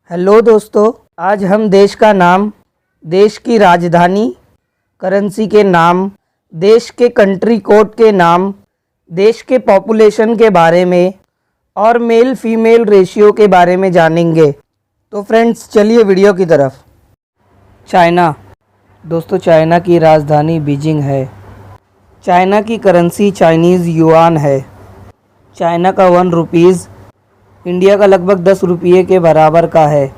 Hello दोस्तों, आज हम देश का नाम, देश की राजधानी, करेंसी के नाम, देश के कंट्री कोड के नाम, देश के पॉपुलेशन के बारे में और मेल फीमेल रेशियो के बारे में जानेंगे। तो फ्रेंड्स, चलिए वीडियो की तरफ। चाइना। दोस्तों, चाइना की राजधानी बीजिंग है। चाइना की करेंसी चाइनीज़ युआन है। चाइना का 1 रुपीज़ इंडिया का लगभग 10 रुपये के बराबर का है।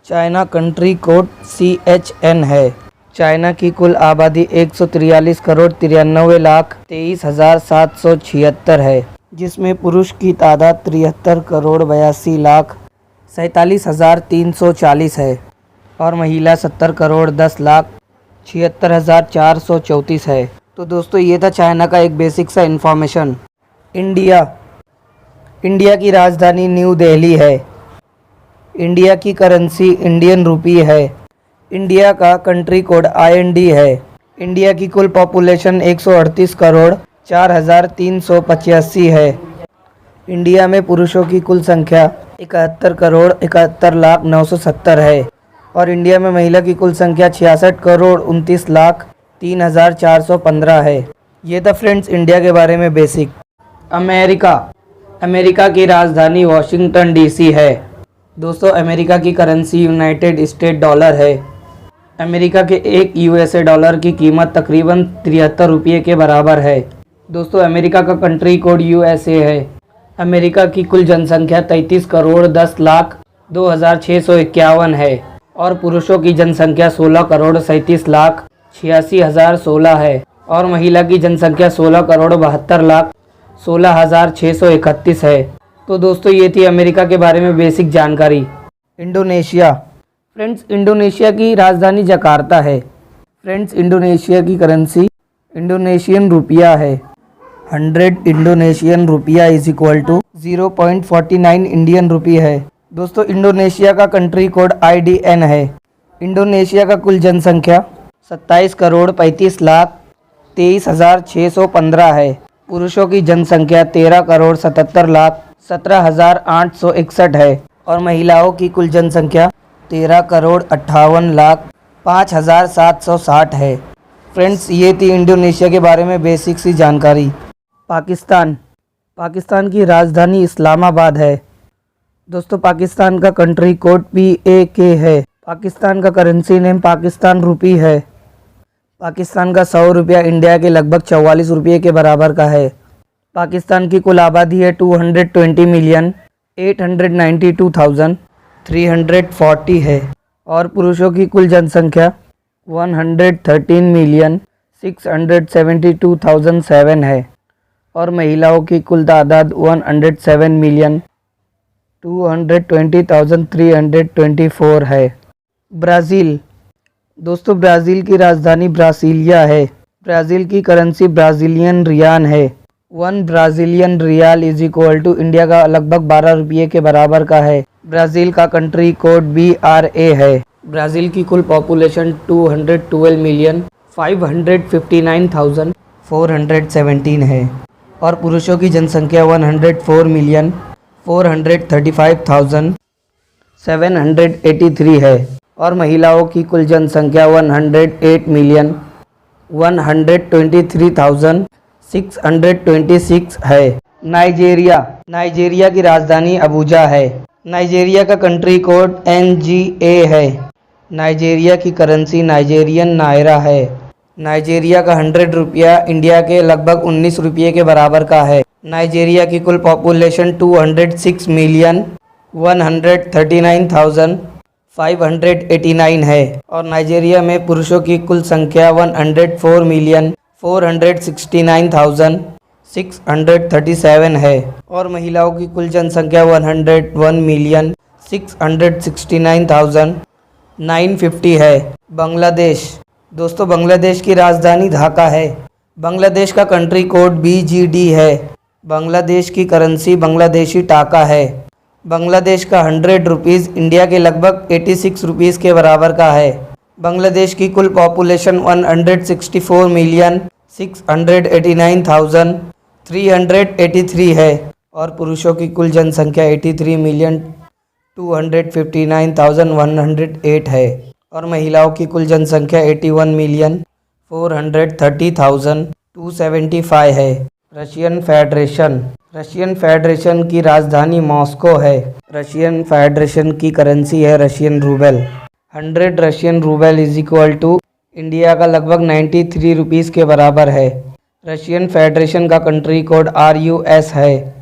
चाइना कंट्री कोड CHN है। चाइना की कुल आबादी 143 करोड़ 93 लाख 23,776 है, जिसमें पुरुष की तादाद 73 करोड़ 82 लाख 47,340 है और महिला 70 करोड़ 10 लाख 76,434 है। तो दोस्तों, ये था चाइना का एक बेसिक सा इन्फॉर्मेशन। इंडिया की राजधानी न्यू दिल्ली है। इंडिया की करेंसी इंडियन रुपी है। इंडिया का कंट्री कोड IND है। इंडिया की कुल पॉपुलेशन 138 करोड़ 4,385 है। इंडिया में पुरुषों की कुल संख्या 71 करोड़ 71 लाख 970 है और इंडिया में महिला की कुल संख्या 66 करोड़ 29 लाख 3,415 है। ये था फ्रेंड्स इंडिया के बारे में बेसिक। अमेरिका की राजधानी वॉशिंगटन DC है। दोस्तों, अमेरिका की करेंसी यूनाइटेड स्टेट डॉलर है। अमेरिका के एक USA डॉलर की कीमत तकरीबन 73 रुपये के बराबर है। दोस्तों, अमेरिका का कंट्री कोड USA है। अमेरिका की कुल जनसंख्या 33 करोड़ 10 लाख 2,651 है और पुरुषों की जनसंख्या 16 करोड़ 37 लाख 86,016 है और महिला की जनसंख्या 16 करोड़ 72 लाख 16,631 है। तो दोस्तों, ये थी अमेरिका के बारे में बेसिक जानकारी। इंडोनेशिया। फ्रेंड्स, इंडोनेशिया की राजधानी जकार्ता है। फ्रेंड्स, इंडोनेशिया की करेंसी इंडोनेशियन रुपया है। 100 इंडोनेशियन रुपया is equal to 0.49 Indian rupee है। दोस्तों, इंडोनेशिया का कंट्री कोड IDN है। इंडोनेशिया का कुल जनसंख्या 27 करोड़ 35 लाख 23,615 है। पुरुषों की जनसंख्या 13 करोड़ 77 लाख 17,861 है और महिलाओं की कुल जनसंख्या 13 करोड़ 58 लाख 5,760 है। फ्रेंड्स, ये थी इंडोनेशिया के बारे में बेसिक सी जानकारी। पाकिस्तान की राजधानी इस्लामाबाद है। दोस्तों, पाकिस्तान का कंट्री कोड PAK है। पाकिस्तान का करेंसी नेम पाकिस्तान रुपी है। पाकिस्तान का 100 रुपया इंडिया के लगभग 44 रुपये के बराबर का है। पाकिस्तान की कुल आबादी है 220,892,340 है और पुरुषों की कुल जनसंख्या 113,672,007 है और महिलाओं की कुल तादाद 107,220,324 है। ब्राज़ील। दोस्तों, ब्राज़ील की राजधानी ब्रासिलिया है। ब्राज़ील की करेंसी ब्राज़ीलियन रियाल है। 1 Brazilian real is equal to India का लगभग 12 रुपये के बराबर का है। ब्राज़ील का कंट्री कोड BRA है। ब्राज़ील की कुल पॉपुलेशन 212,559,417 है और पुरुषों की जनसंख्या 104,435,783 है और महिलाओं की कुल जनसंख्या 108,123,626 है। नाइजीरिया की राजधानी अबूजा है। नाइजीरिया का कंट्री कोड NGA है। नाइजीरिया की करेंसी नाइजीरियन नायरा है। नाइजीरिया का 100 रुपया इंडिया के लगभग 19 रुपये के बराबर का है। नाइजीरिया की कुल पॉपुलेशन 206,139,589 है और नाइजीरिया में पुरुषों की कुल संख्या 104,469,637 है और महिलाओं की कुल जनसंख्या 101,669,950 है। बांग्लादेश। दोस्तों, बांग्लादेश की राजधानी ढाका है। बांग्लादेश का कंट्री कोड BGD है। बांग्लादेश की करेंसी बांग्लादेशी टाका है। बांग्लादेश का 100 रुपीज़ इंडिया के लगभग 86 रुपीज़ के बराबर का है। बांग्लादेश की कुल पॉपुलेशन 164,689,383 है और पुरुषों की कुल जनसंख्या 83,000,000 259,108 है और महिलाओं की कुल जनसंख्या 81,430,275 है। रशियन फेडरेशन की राजधानी मॉस्को है। रशियन फेडरेशन की करेंसी है Russian rouble. 100 Russian rouble is equal to India का लगभग 93 रुपीज़ के बराबर है। रशियन फेडरेशन का कंट्री कोड RUS है।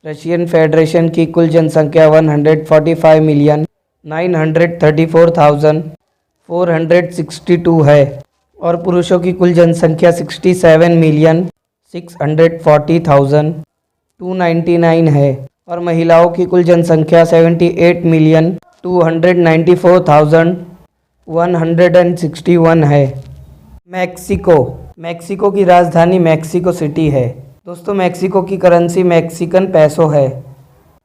रशियन फेडरेशन की कुल जनसंख्या 145,934,462 है और पुरुषों की कुल जनसंख्या 67,640,299 है और महिलाओं की कुल जनसंख्या 78,294,161 है। मैक्सिको की राजधानी मैक्सिको सिटी है। दोस्तों, मैक्सिको की करेंसी मैक्सिकन पैसो है।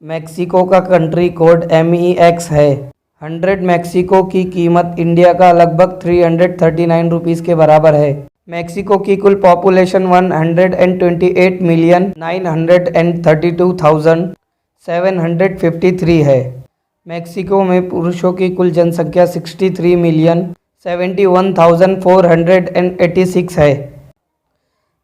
मैक्सिको का कंट्री कोड MEX है। 100 मैक्सिको की कीमत इंडिया का लगभग 339 रुपीज़ के बराबर है। मैक्सिको की कुल पॉपुलेशन 128,932,753 है। मैक्सिको में पुरुषों की कुल जनसंख्या 63,71,486 है।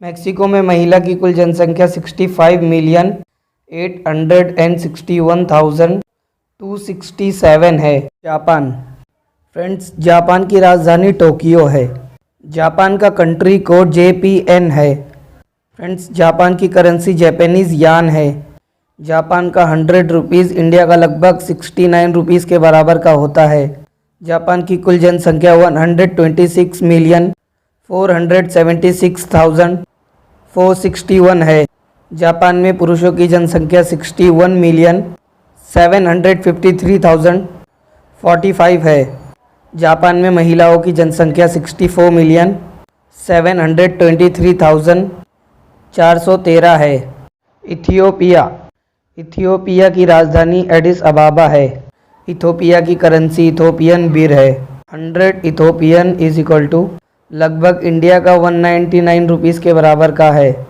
मैक्सिको में महिला की कुल जनसंख्या 65,861,267 है। फ्रेंड्स, जापान की राजधानी टोक्यो है। जापान का कंट्री कोड JPN है। फ्रेंड्स, जापान की करेंसी जापानीज़ यान है। जापान का 100 रुपीज़ इंडिया का लगभग 69 रुपीज़ के बराबर का होता है। जापान की कुल जनसंख्या 126,476,461 है। जापान में पुरुषों की जनसंख्या 61,753,045 है। जापान में महिलाओं की जनसंख्या 64,723,413 है। इथियोपिया की राजधानी एडिस अबाबा है। इथियोपिया की करेंसी इथियोपियन बीर है। 100 इथियोपियन इज इक्वल टू लगभग इंडिया का 199 रुपीज़ के बराबर का है।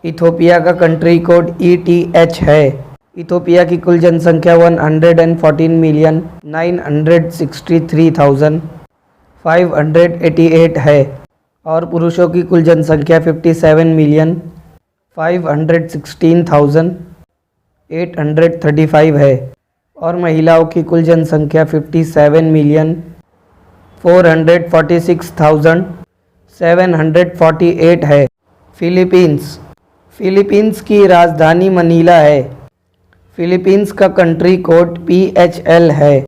इथियोपिया का कंट्री कोड ETH है। इथियोपिया की कुल जनसंख्या 114,963,588 है और पुरुषों की कुल जनसंख्या 57,516,835 है और महिलाओं की कुल जनसंख्या 57,446,748 है। फिलीपींस की राजधानी मनीला है। फिलीपींस का कंट्री कोड PHL है।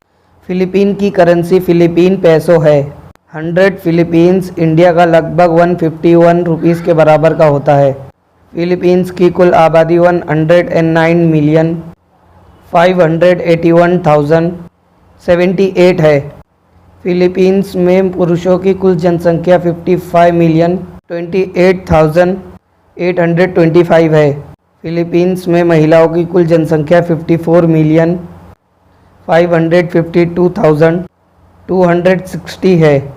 फिलीपीन की करेंसी फिलीपीन पैसो है। 100 फिलीपींस इंडिया का लगभग 151 रुपीज़ के बराबर का होता है। फिलीपींस की कुल आबादी 109,581,078 है। फिलीपींस में पुरुषों की कुल जनसंख्या 55,28,825 है। फिलीपींस में महिलाओं की कुल जनसंख्या 54,552,260 है।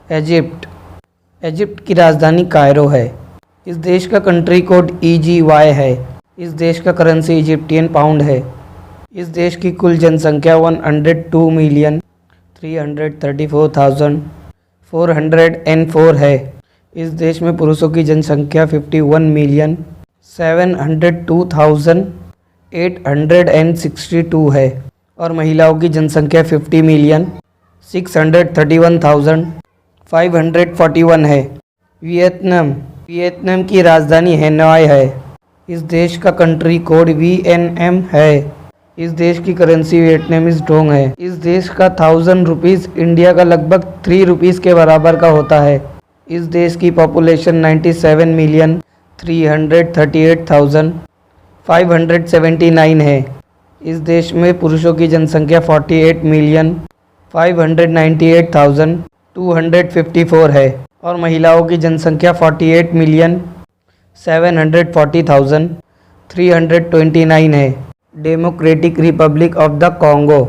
इजिप्ट की राजधानी कायरो है। इस देश का कंट्री कोड EGY है। इस देश का करेंसी इजिप्टियन पाउंड है। इस देश की कुल जनसंख्या 102,334,404 है। इस देश में पुरुषों की जनसंख्या 51,702,862 है और महिलाओं की जनसंख्या 50,631,541 है। वियतनाम की राजधानी हैनोई है। इस देश का कंट्री कोड VNM है। इस देश की करेंसी वियतनामीज डोंग है। इस देश का 1000 रुपीज़ इंडिया का लगभग 3 रुपीज़ के बराबर का होता है। इस देश की पॉपुलेशन 97,338,579 है। इस देश में पुरुषों की जनसंख्या 48,598,254 है और महिलाओं की जनसंख्या 48,740,329 है। Democratic Republic of the Congo.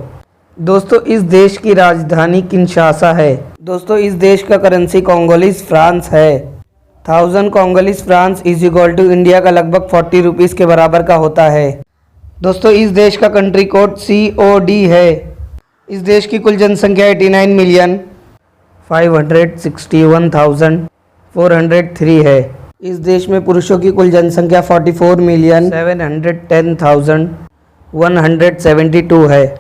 दोस्तों, इस देश की राजधानी किंशासा है। दोस्तों, इस देश का करेंसी कोंगोलीज फ्रांस है। 1000 Congolese franc is equal to India का लगभग 40 रुपीज़ के बराबर का होता है। दोस्तों इस देश का कंट्री कोड COD है। इस देश की कुल जनसंख्या 89,561,403 है। इस देश में पुरुषों की कुल जनसंख्या 44,710,172 है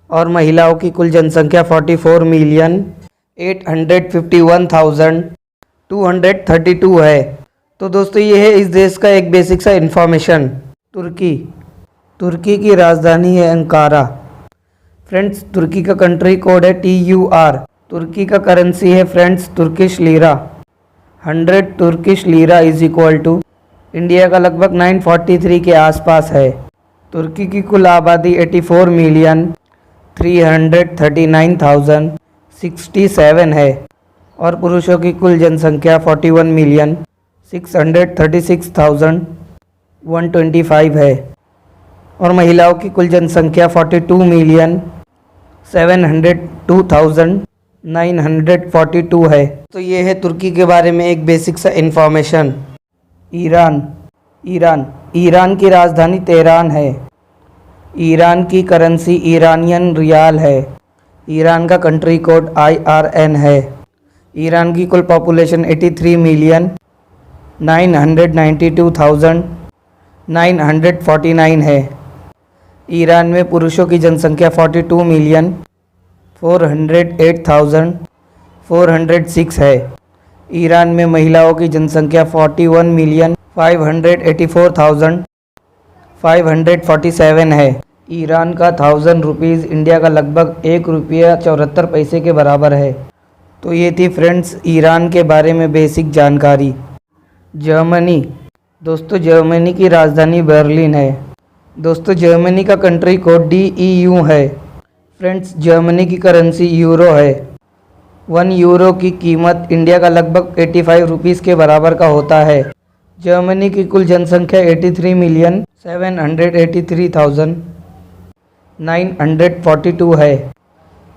और महिलाओं की कुल जनसंख्या 44,851,232 है। तो दोस्तों ये है इस देश का एक बेसिक सा इन्फॉर्मेशन। तुर्की की राजधानी है अंकारा। फ्रेंड्स तुर्की का कंट्री कोड है TUR। तुर्की का करेंसी है friends Turkish lira. 100 Turkish lira is equal to India का लगभग 943 के आसपास है। तुर्की की कुल आबादी 84,339,067 है और पुरुषों की कुल जनसंख्या 41,636,125 है और महिलाओं की कुल जनसंख्या 42,702,942 है। तो ये है तुर्की के बारे में एक बेसिक सा इन्फॉर्मेशन। ईरान की राजधानी तेहरान है। ईरान की करेंसी ईरानियन रियाल है। ईरान का कंट्री कोड IRN है। ईरान की कुल पॉपुलेशन 83,992,949 है। ईरान में पुरुषों की जनसंख्या 42,408,406 है। ईरान में महिलाओं की जनसंख्या 41,584,547 है। ईरान का 1000 रुपीज़ इंडिया का लगभग 1 रुपया 74 पैसे के बराबर है। तो ये थी फ्रेंड्स ईरान के बारे में बेसिक जानकारी। जर्मनी। दोस्तों जर्मनी की राजधानी बर्लिन है। दोस्तों जर्मनी का कंट्री कोड DEU है। फ्रेंड्स जर्मनी की करेंसी यूरो है। 1 यूरो की कीमत इंडिया का लगभग 85 रुपीज़ के बराबर का होता है। जर्मनी की कुल जनसंख्या 83,783,942 है।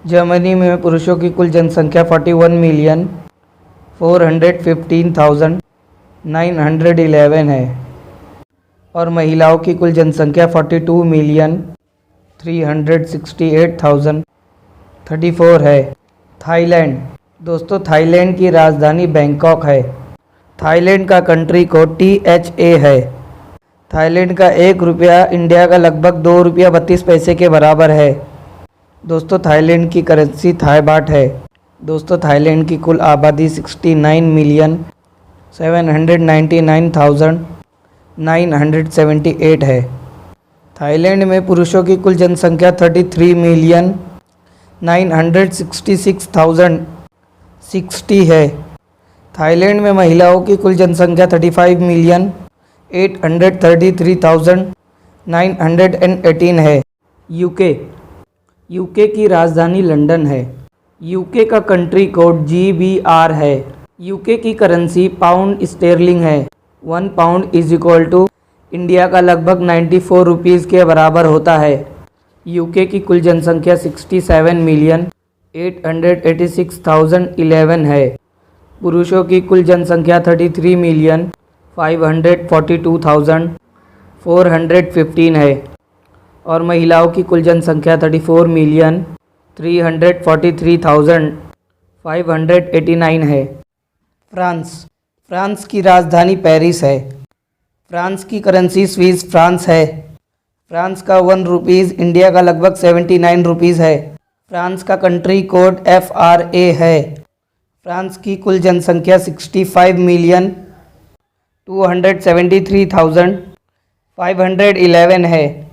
जर्मनी में पुरुषों की कुल जनसंख्या 41,415,911 है और महिलाओं की कुल जनसंख्या 42,368,034 है। थाईलैंड। दोस्तों थाईलैंड की राजधानी बैंकॉक है। थाईलैंड का कंट्री कोड THA है। थाईलैंड का 1 रुपया इंडिया का लगभग 2 रुपया 32 पैसे के बराबर है। दोस्तों थाईलैंड की करेंसी थाई बाट है। दोस्तों थाईलैंड की कुल आबादी 69,799,978 है। थाईलैंड में पुरुषों की कुल जनसंख्या 33,966,060 है। थाईलैंड में महिलाओं की कुल जनसंख्या 35,833,918 है। यूके की राजधानी लंदन है। यूके का कंट्री कोड GBR है। यूके की करेंसी पाउंड स्टेरलिंग है। 1 pound is equal to India का लगभग 94 रुपीज़ के बराबर होता है। यूके की कुल जनसंख्या 67,886,011 है। पुरुषों की कुल जनसंख्या 33,542,415 है और महिलाओं की कुल जनसंख्या 34,343,589 है। फ्रांस की राजधानी पेरिस है। फ्रांस की करेंसी स्विस फ्रांस है। फ्रांस का 1 रुपीज़ इंडिया का लगभग 79 रुपीज़ है। फ्रांस का कंट्री कोड FRA है। फ्रांस की कुल जनसंख्या 65,273,511 है।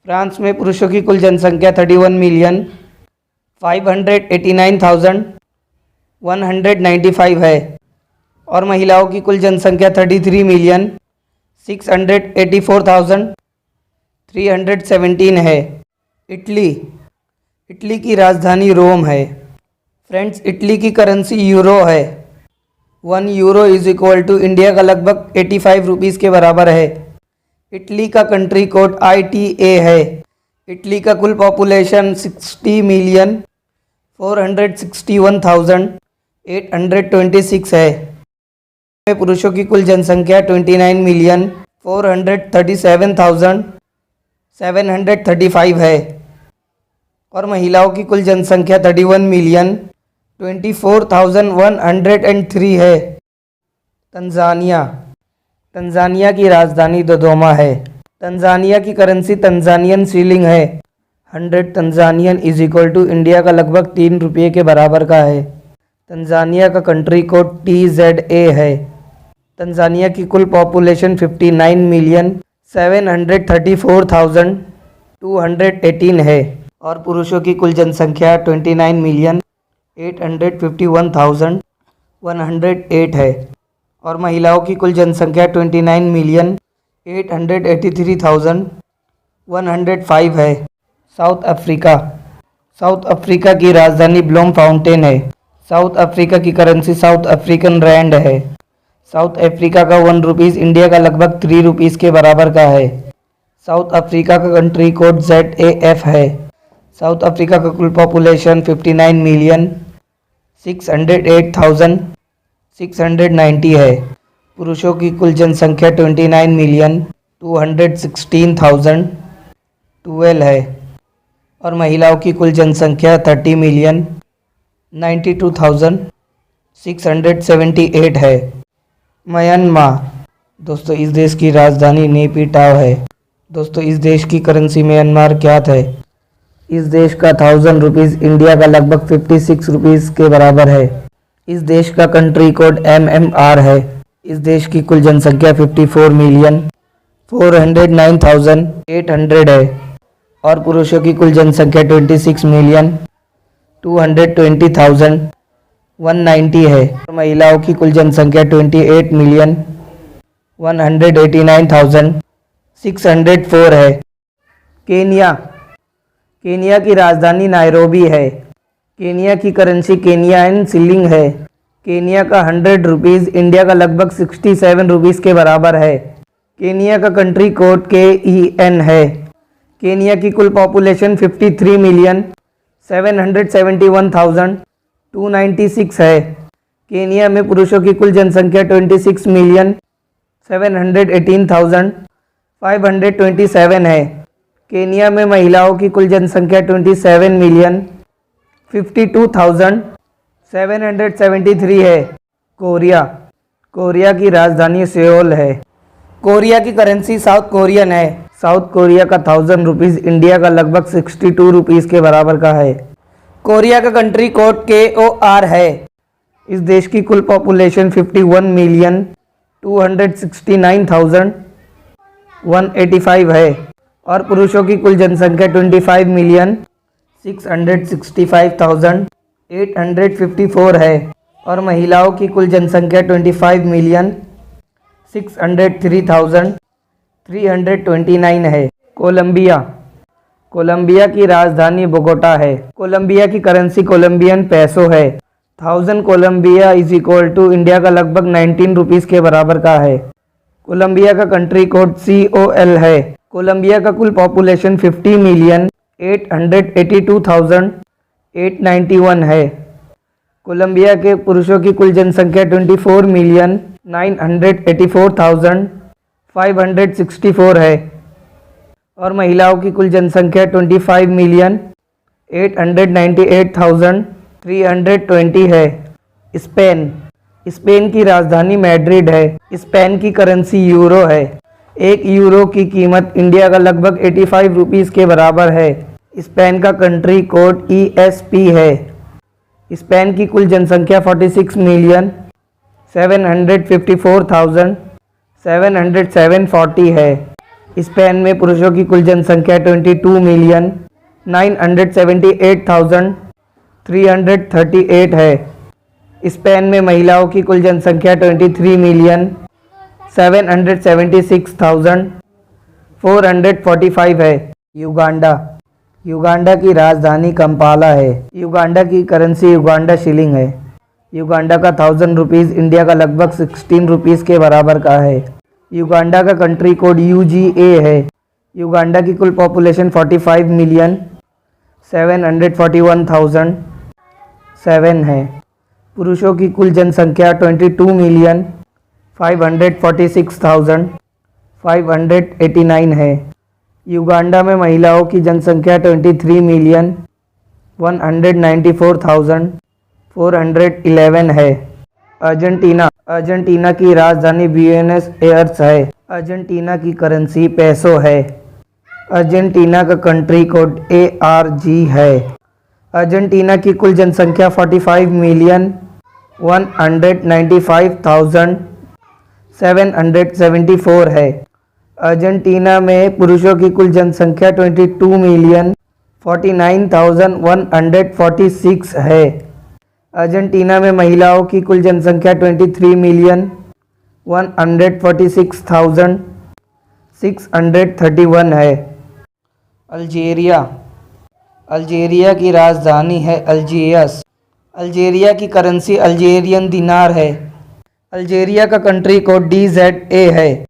फ्रांस में पुरुषों की कुल जनसंख्या 31,589,195 है और महिलाओं की कुल जनसंख्या 33,684,317 है। इटली की राजधानी रोम है। फ्रेंड्स इटली की करेंसी यूरो है। 1 euro is equal to India का लगभग 85 रुपीज़ के बराबर है। इटली का कंट्री कोड ITA है। इटली का कुल पॉपुलेशन 60,461,826 है। पुरुषों की कुल जनसंख्या 29,437,000 735 है और महिलाओं की कुल जनसंख्या 31,24,103 है। तंजानिया। तंजानिया की राजधानी दोदोमा है। तंजानिया की करेंसी तंजानियन शीलिंग है। 100 Tanzanian is equal to India का लगभग 3 रुपये के बराबर का है। तंजानिया का कंट्री कोड TZA है। तंजानिया की कुल पॉपुलेशन 59,734,218 है और पुरुषों की कुल जनसंख्या 29,851,108 है और महिलाओं की कुल जनसंख्या 29,883,105 है। South Africa. साउथ अफ्रीका की राजधानी ब्लोमफाउंटेन है। साउथ अफ्रीका की करेंसी साउथ अफ्रीकन रैंड है। साउथ अफ्रीका का 1 रुपीज़ इंडिया का लगभग 3 रुपीज़ के बराबर का है। साउथ अफ्रीका का कंट्री कोड ZAF है। साउथ अफ्रीका का कुल पॉपुलेशन 59,608,690 है। पुरुषों की कुल जनसंख्या 29,216,012 है और महिलाओं की कुल जनसंख्या 30,92,678 है। म्यांमार। दोस्तों इस देश की राजधानी नेपिटाव है। दोस्तों इस देश की करेंसी म्यांमार क्यात है। इस देश का 1000 रुपीज़ इंडिया का लगभग 56 रुपीज़ के बराबर है। इस देश का कंट्री कोड MMR है। इस देश की कुल जनसंख्या 54,409,800 है और पुरुषों की कुल जनसंख्या 26,220,190 है और महिलाओं की कुल जनसंख्या 28,189,604 है। केनिया। केनिया की राजधानी नायरोबी है। केनिया की करेंसी केनियान शिलिंग है। केनिया का 100 रुपीज़ इंडिया का लगभग 67 रुपीज़ के बराबर है। केनिया का कंट्री कोड KEN है। केनिया की कुल पॉपुलेशन 53,771,296 है। केनिया में पुरुषों की कुल जनसंख्या 26,718,527 है। केनिया में महिलाओं की कुल जनसंख्या 27,52,773 है। कोरिया। कोरिया की राजधानी सियोल है। कोरिया की करेंसी साउथ कोरियन है। साउथ कोरिया का 1000 रुपीज़ इंडिया का लगभग 62 रुपीज़ के बराबर का है। कोरिया का कंट्री कोड KOR है। इस देश की कुल पॉपुलेशन 51,269,185 है और पुरुषों की कुल जनसंख्या 25,665,854 है और महिलाओं की कुल जनसंख्या 25,603,329 है। कोलंबिया। कोलंबिया की राजधानी बोगोटा है। कोलंबिया की करेंसी कोलंबियन पैसो है। 1000 Colombia is equal to India का लगभग 19 रुपीज़ के बराबर का है। कोलंबिया का कंट्री कोड COL है। कोलंबिया का कुल पॉपुलेशन 50,882,891 है। कोलंबिया के पुरुषों की कुल जनसंख्या 24,984,564 है और महिलाओं की कुल जनसंख्या 25,898,320 है। स्पेन। स्पेन की राजधानी मैड्रिड है। स्पेन की करेंसी यूरो है। 1 यूरो की कीमत इंडिया का लगभग 85 रुपीज़ के बराबर है। स्पेन का कंट्री कोड ESP है। स्पेन की कुल जनसंख्या 46,754,740 है। स्पेन में पुरुषों की कुल जनसंख्या 22,978,338 है। स्पेन में महिलाओं की कुल जनसंख्या 23,776,445 है। युगांडा। युगांडा की राजधानी कंपाला है। युगांडा की करेंसी युगांडा शिलिंग है। युगांडा का 1000 रुपीज़ इंडिया का लगभग 16 रुपीज़ के बराबर का है। युगांडा का कंट्री कोड UGA है। युगांडा की कुल पॉपुलेशन 45,741,007 है। पुरुषों की कुल जनसंख्या 22,546,589 है युगांडा में महिलाओं की जनसंख्या 23,194,411 है। अर्जेंटीना की राजधानी ब्यूनस एयर्स है। अर्जेंटीना की करेंसी पेसो है। अर्जेंटीना का कंट्री कोड ARG है। अर्जेंटीना की कुल जनसंख्या 45,195,774 है। अर्जेंटीना में पुरुषों की कुल जनसंख्या 22,49,146 है। अर्जेंटीना में महिलाओं की कुल जनसंख्या 23,146,631 है। अल्जीरिया की राजधानी है अल्जियर्स। अल्जीरिया की करेंसी अल्जीरियन दिनार है। अल्जीरिया का कंट्री कोड DZA है।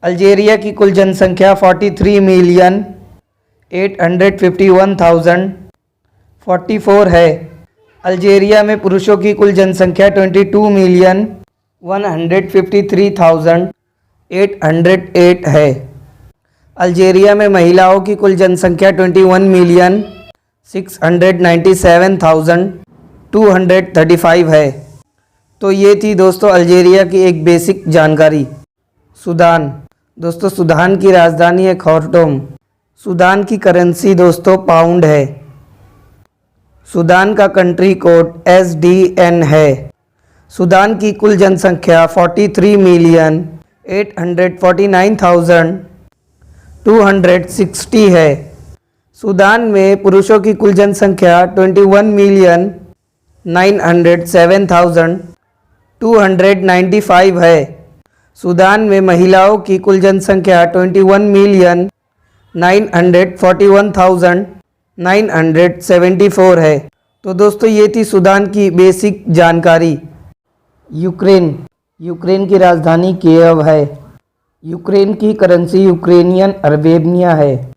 अल्जीरिया की कुल जनसंख्या 43,851,044 है। अल्जीरिया में पुरुषों की कुल जनसंख्या 22,153,808 है। अल्जीरिया में महिलाओं की कुल जनसंख्या 21,697,235 है। तो ये थी दोस्तों अल्जीरिया की एक बेसिक जानकारी। सूडान दोस्तों, सूडान की राजधानी है खार्टूम। सूडान की करेंसी दोस्तों पाउंड है। सूडान का कंट्री कोड SDN है। सूडान की कुल जनसंख्या 43,849,260 है। सूडान में पुरुषों की कुल जनसंख्या 21,907,295 है। सूडान में महिलाओं की कुल जनसंख्या 21,941,974 है। तो दोस्तों ये थी सूडान की बेसिक जानकारी। यूक्रेन की राजधानी कीव है। यूक्रेन की करेंसी यूक्रेनियन अर्मेनिया है।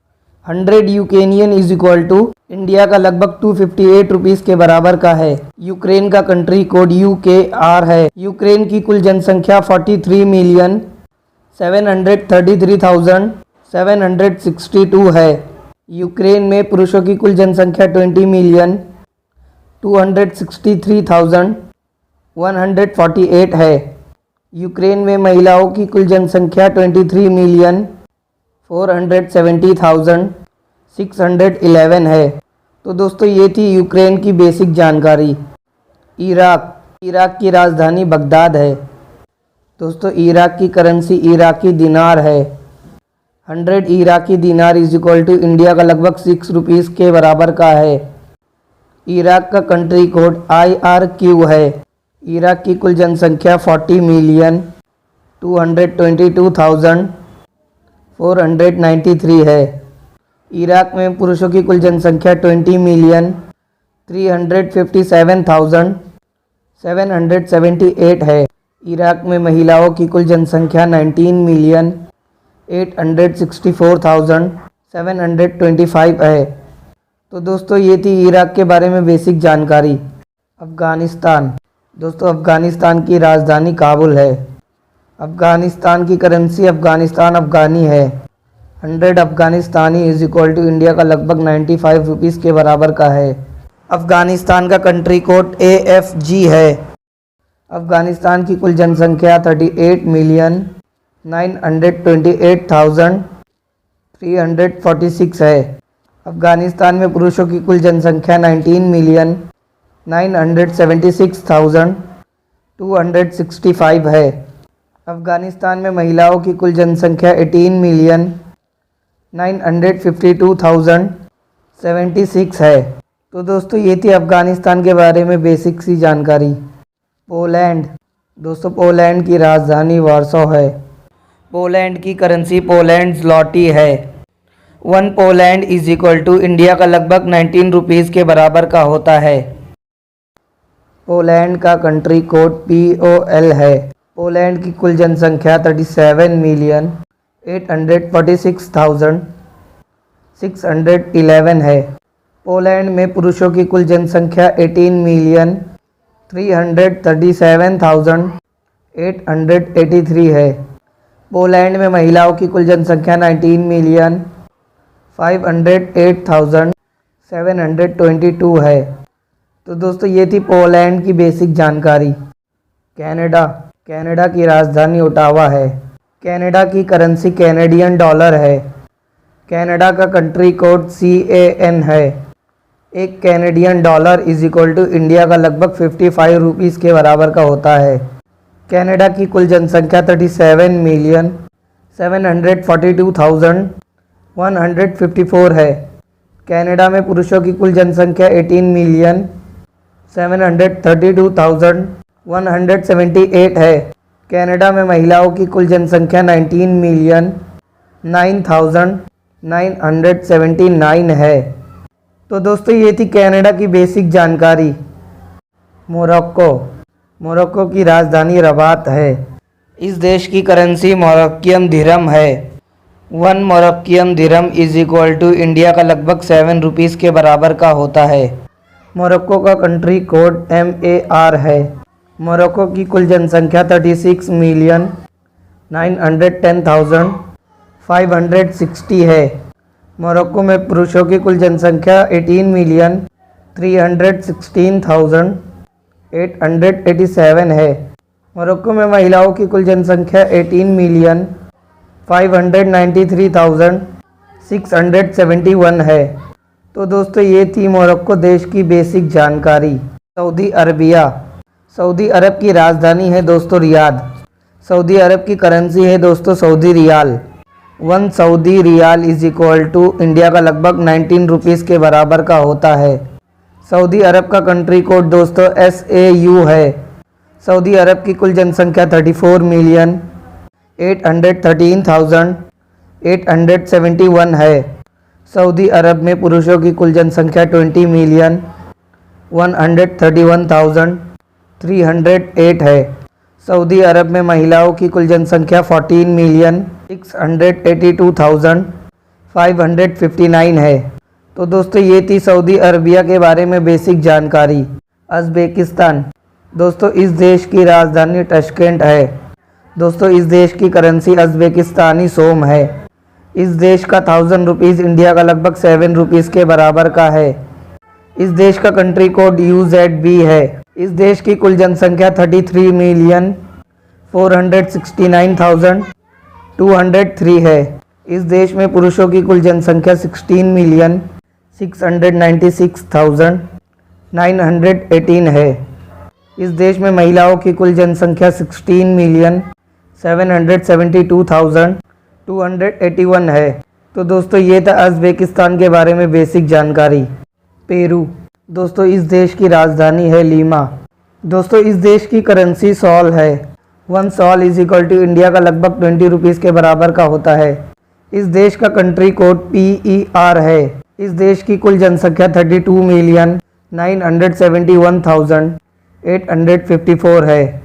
100 Ukrainian is equal to India का लगभग 258 रुपीज़ के बराबर का है। यूक्रेन का कंट्री कोड UKR है। यूक्रेन की कुल जनसंख्या 43,733,762 है। यूक्रेन में पुरुषों की कुल जनसंख्या 20,263,148 है। यूक्रेन में महिलाओं की कुल जनसंख्या 23,470,611 है। तो दोस्तों ये थी यूक्रेन की बेसिक जानकारी। इराक की राजधानी बगदाद है। दोस्तों इराक की करेंसी इराकी दिनार है। 100 इराकी दिनार इज इक्वल टू इंडिया का लगभग 6 रुपीज़ के बराबर का है। इराक का कंट्री कोड IRQ है। इराक की कुल जनसंख्या 40,222,493 है। इराक में पुरुषों की कुल जनसंख्या 20,357,778 है। इराक में महिलाओं की कुल जनसंख्या 19,864,725 है। तो दोस्तों ये थी इराक के बारे में बेसिक जानकारी। अफ़गानिस्तान दोस्तों, अफ़गानिस्तान की राजधानी काबुल है। अफ़गानिस्तान की करेंसी अफ़गानिस्तान अफ़गानी है। 100 Afghanistani is equal to India का लगभग 95 रुपीज़ के बराबर का है। अफ़गानिस्तान का कंट्री कोड AFG है। अफ़गानिस्तान की कुल जनसंख्या 38,928,346 है। अफ़गानिस्तान में पुरुषों की कुल जनसंख्या 19,976,265 है। अफ़गानिस्तान में महिलाओं की कुल जनसंख्या 18,952,076 है। तो दोस्तों ये थी अफ़गानिस्तान के बारे में बेसिक सी जानकारी। पोलैंड दोस्तों, पोलैंड की राजधानी वार्सो है। पोलैंड की करेंसी पोलैंड ज़्लॉटी है। 1 Poland is equal to India का लगभग 19 रुपीज़ के बराबर का होता है। पोलैंड का कंट्री कोड POL है। पोलैंड की कुल जनसंख्या 37,846,611 है। पोलैंड में पुरुषों की कुल जनसंख्या 18,337,883 है। पोलैंड में महिलाओं की कुल जनसंख्या 19,907,965 508,722 है। तो दोस्तों ये थी पोलैंड की बेसिक जानकारी। कनाडा, कनाडा की राजधानी ओटावा है। कनाडा की करेंसी कैनेडियन डॉलर है। कनाडा का कंट्री कोड CAN है। एक Canadian dollar is equal to India का लगभग 55 रुपीज़ के बराबर का होता है। कनाडा की कुल जनसंख्या 37,742,154 है। कनाडा में पुरुषों की कुल जनसंख्या 18,732,178 है। कनाडा में महिलाओं की कुल जनसंख्या 19,09,979 है। तो दोस्तों ये थी कनाडा की बेसिक जानकारी। मोरक्को, मोरक्को की राजधानी रबात है। इस देश की करेंसी मोरक्कियन दिरहम है। 1 मोरक्कियन दिरहम इज इक्वल टू इंडिया का लगभग 7 रुपीज़ के बराबर का होता है। मोरक्को का कंट्री कोड MAR है। मोरक्को की कुल जनसंख्या 36,910,560 है। मोरक्को में पुरुषों की कुल जनसंख्या 18,316,887 है। मोरक्को में महिलाओं की कुल जनसंख्या 18,593,671 है। तो दोस्तों ये थी मोरक्को देश की बेसिक जानकारी। सऊदी अरबिया, सऊदी अरब की राजधानी है दोस्तों रियाद। सऊदी अरब की करेंसी है दोस्तों Saudi riyal. 1 Saudi riyal is equal to India का लगभग 19 रुपीज़ के बराबर का होता है। सऊदी अरब का कंट्री कोड दोस्तों SAU है। सऊदी अरब की कुल जनसंख्या 34,813,871 है। सऊदी अरब में पुरुषों की कुल जनसंख्या 20,131,308 है। सऊदी अरब में महिलाओं की कुल जनसंख्या 14,682,559 है। तो दोस्तों ये थी सऊदी अरबिया के बारे में बेसिक जानकारी। उज़्बेकिस्तान, दोस्तों इस देश की राजधानी ताशकेंट है। दोस्तों इस देश की करेंसी उज़्बेकिस्तानी सोम है। इस देश का 1000 रुपीज़ इंडिया का लगभग 7 रुपीज़ के बराबर का है। इस देश का कंट्री कोड UZB है। इस देश की कुल जनसंख्या 33,469,203 है। इस देश में पुरुषों की कुल जनसंख्या 16,696,918 है। इस देश में महिलाओं की कुल जनसंख्या 16,772,281 है। तो दोस्तों ये था उज़्बेकिस्तान के बारे में बेसिक जानकारी। पेरू, दोस्तों इस देश की राजधानी है लीमा। दोस्तों इस देश की करेंसी सॉल है। 1 sol is equal to India का लगभग 20 रुपीज़ के बराबर का होता है। इस देश का कंट्री कोड PER है। इस देश की कुल जनसंख्या 32,971,854 है।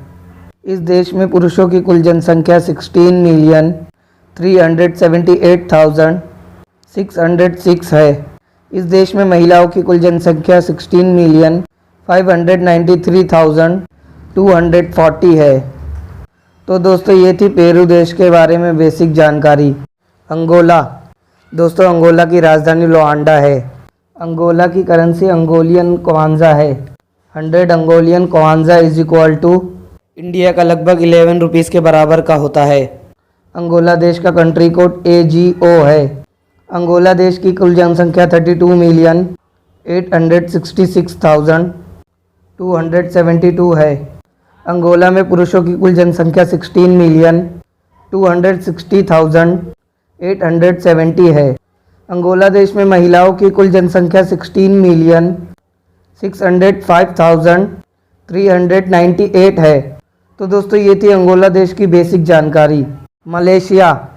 इस देश में पुरुषों की कुल जनसंख्या 16,378,606 है। इस देश में महिलाओं की कुल जनसंख्या 16,593,240 है। तो दोस्तों ये थी पेरू देश के बारे में बेसिक जानकारी। अंगोला, दोस्तों अंगोला की राजधानी लुआंडा है। अंगोला की करेंसी अंगोलियन क्वांजा है। 100 Angolan kwanza is equal to India का लगभग 11 रुपीज़ के बराबर का होता है। अंगोला देश का कंट्री कोड AGO है। अंगोला देश की कुल जनसंख्या 32,866,272 है। अंगोला में पुरुषों की कुल जनसंख्या 16,260,870 है। अंगोला देश में महिलाओं की कुल जनसंख्या 16,605,398 है। तो दोस्तों ये थी अंगोला देश की बेसिक जानकारी। मलेशिया,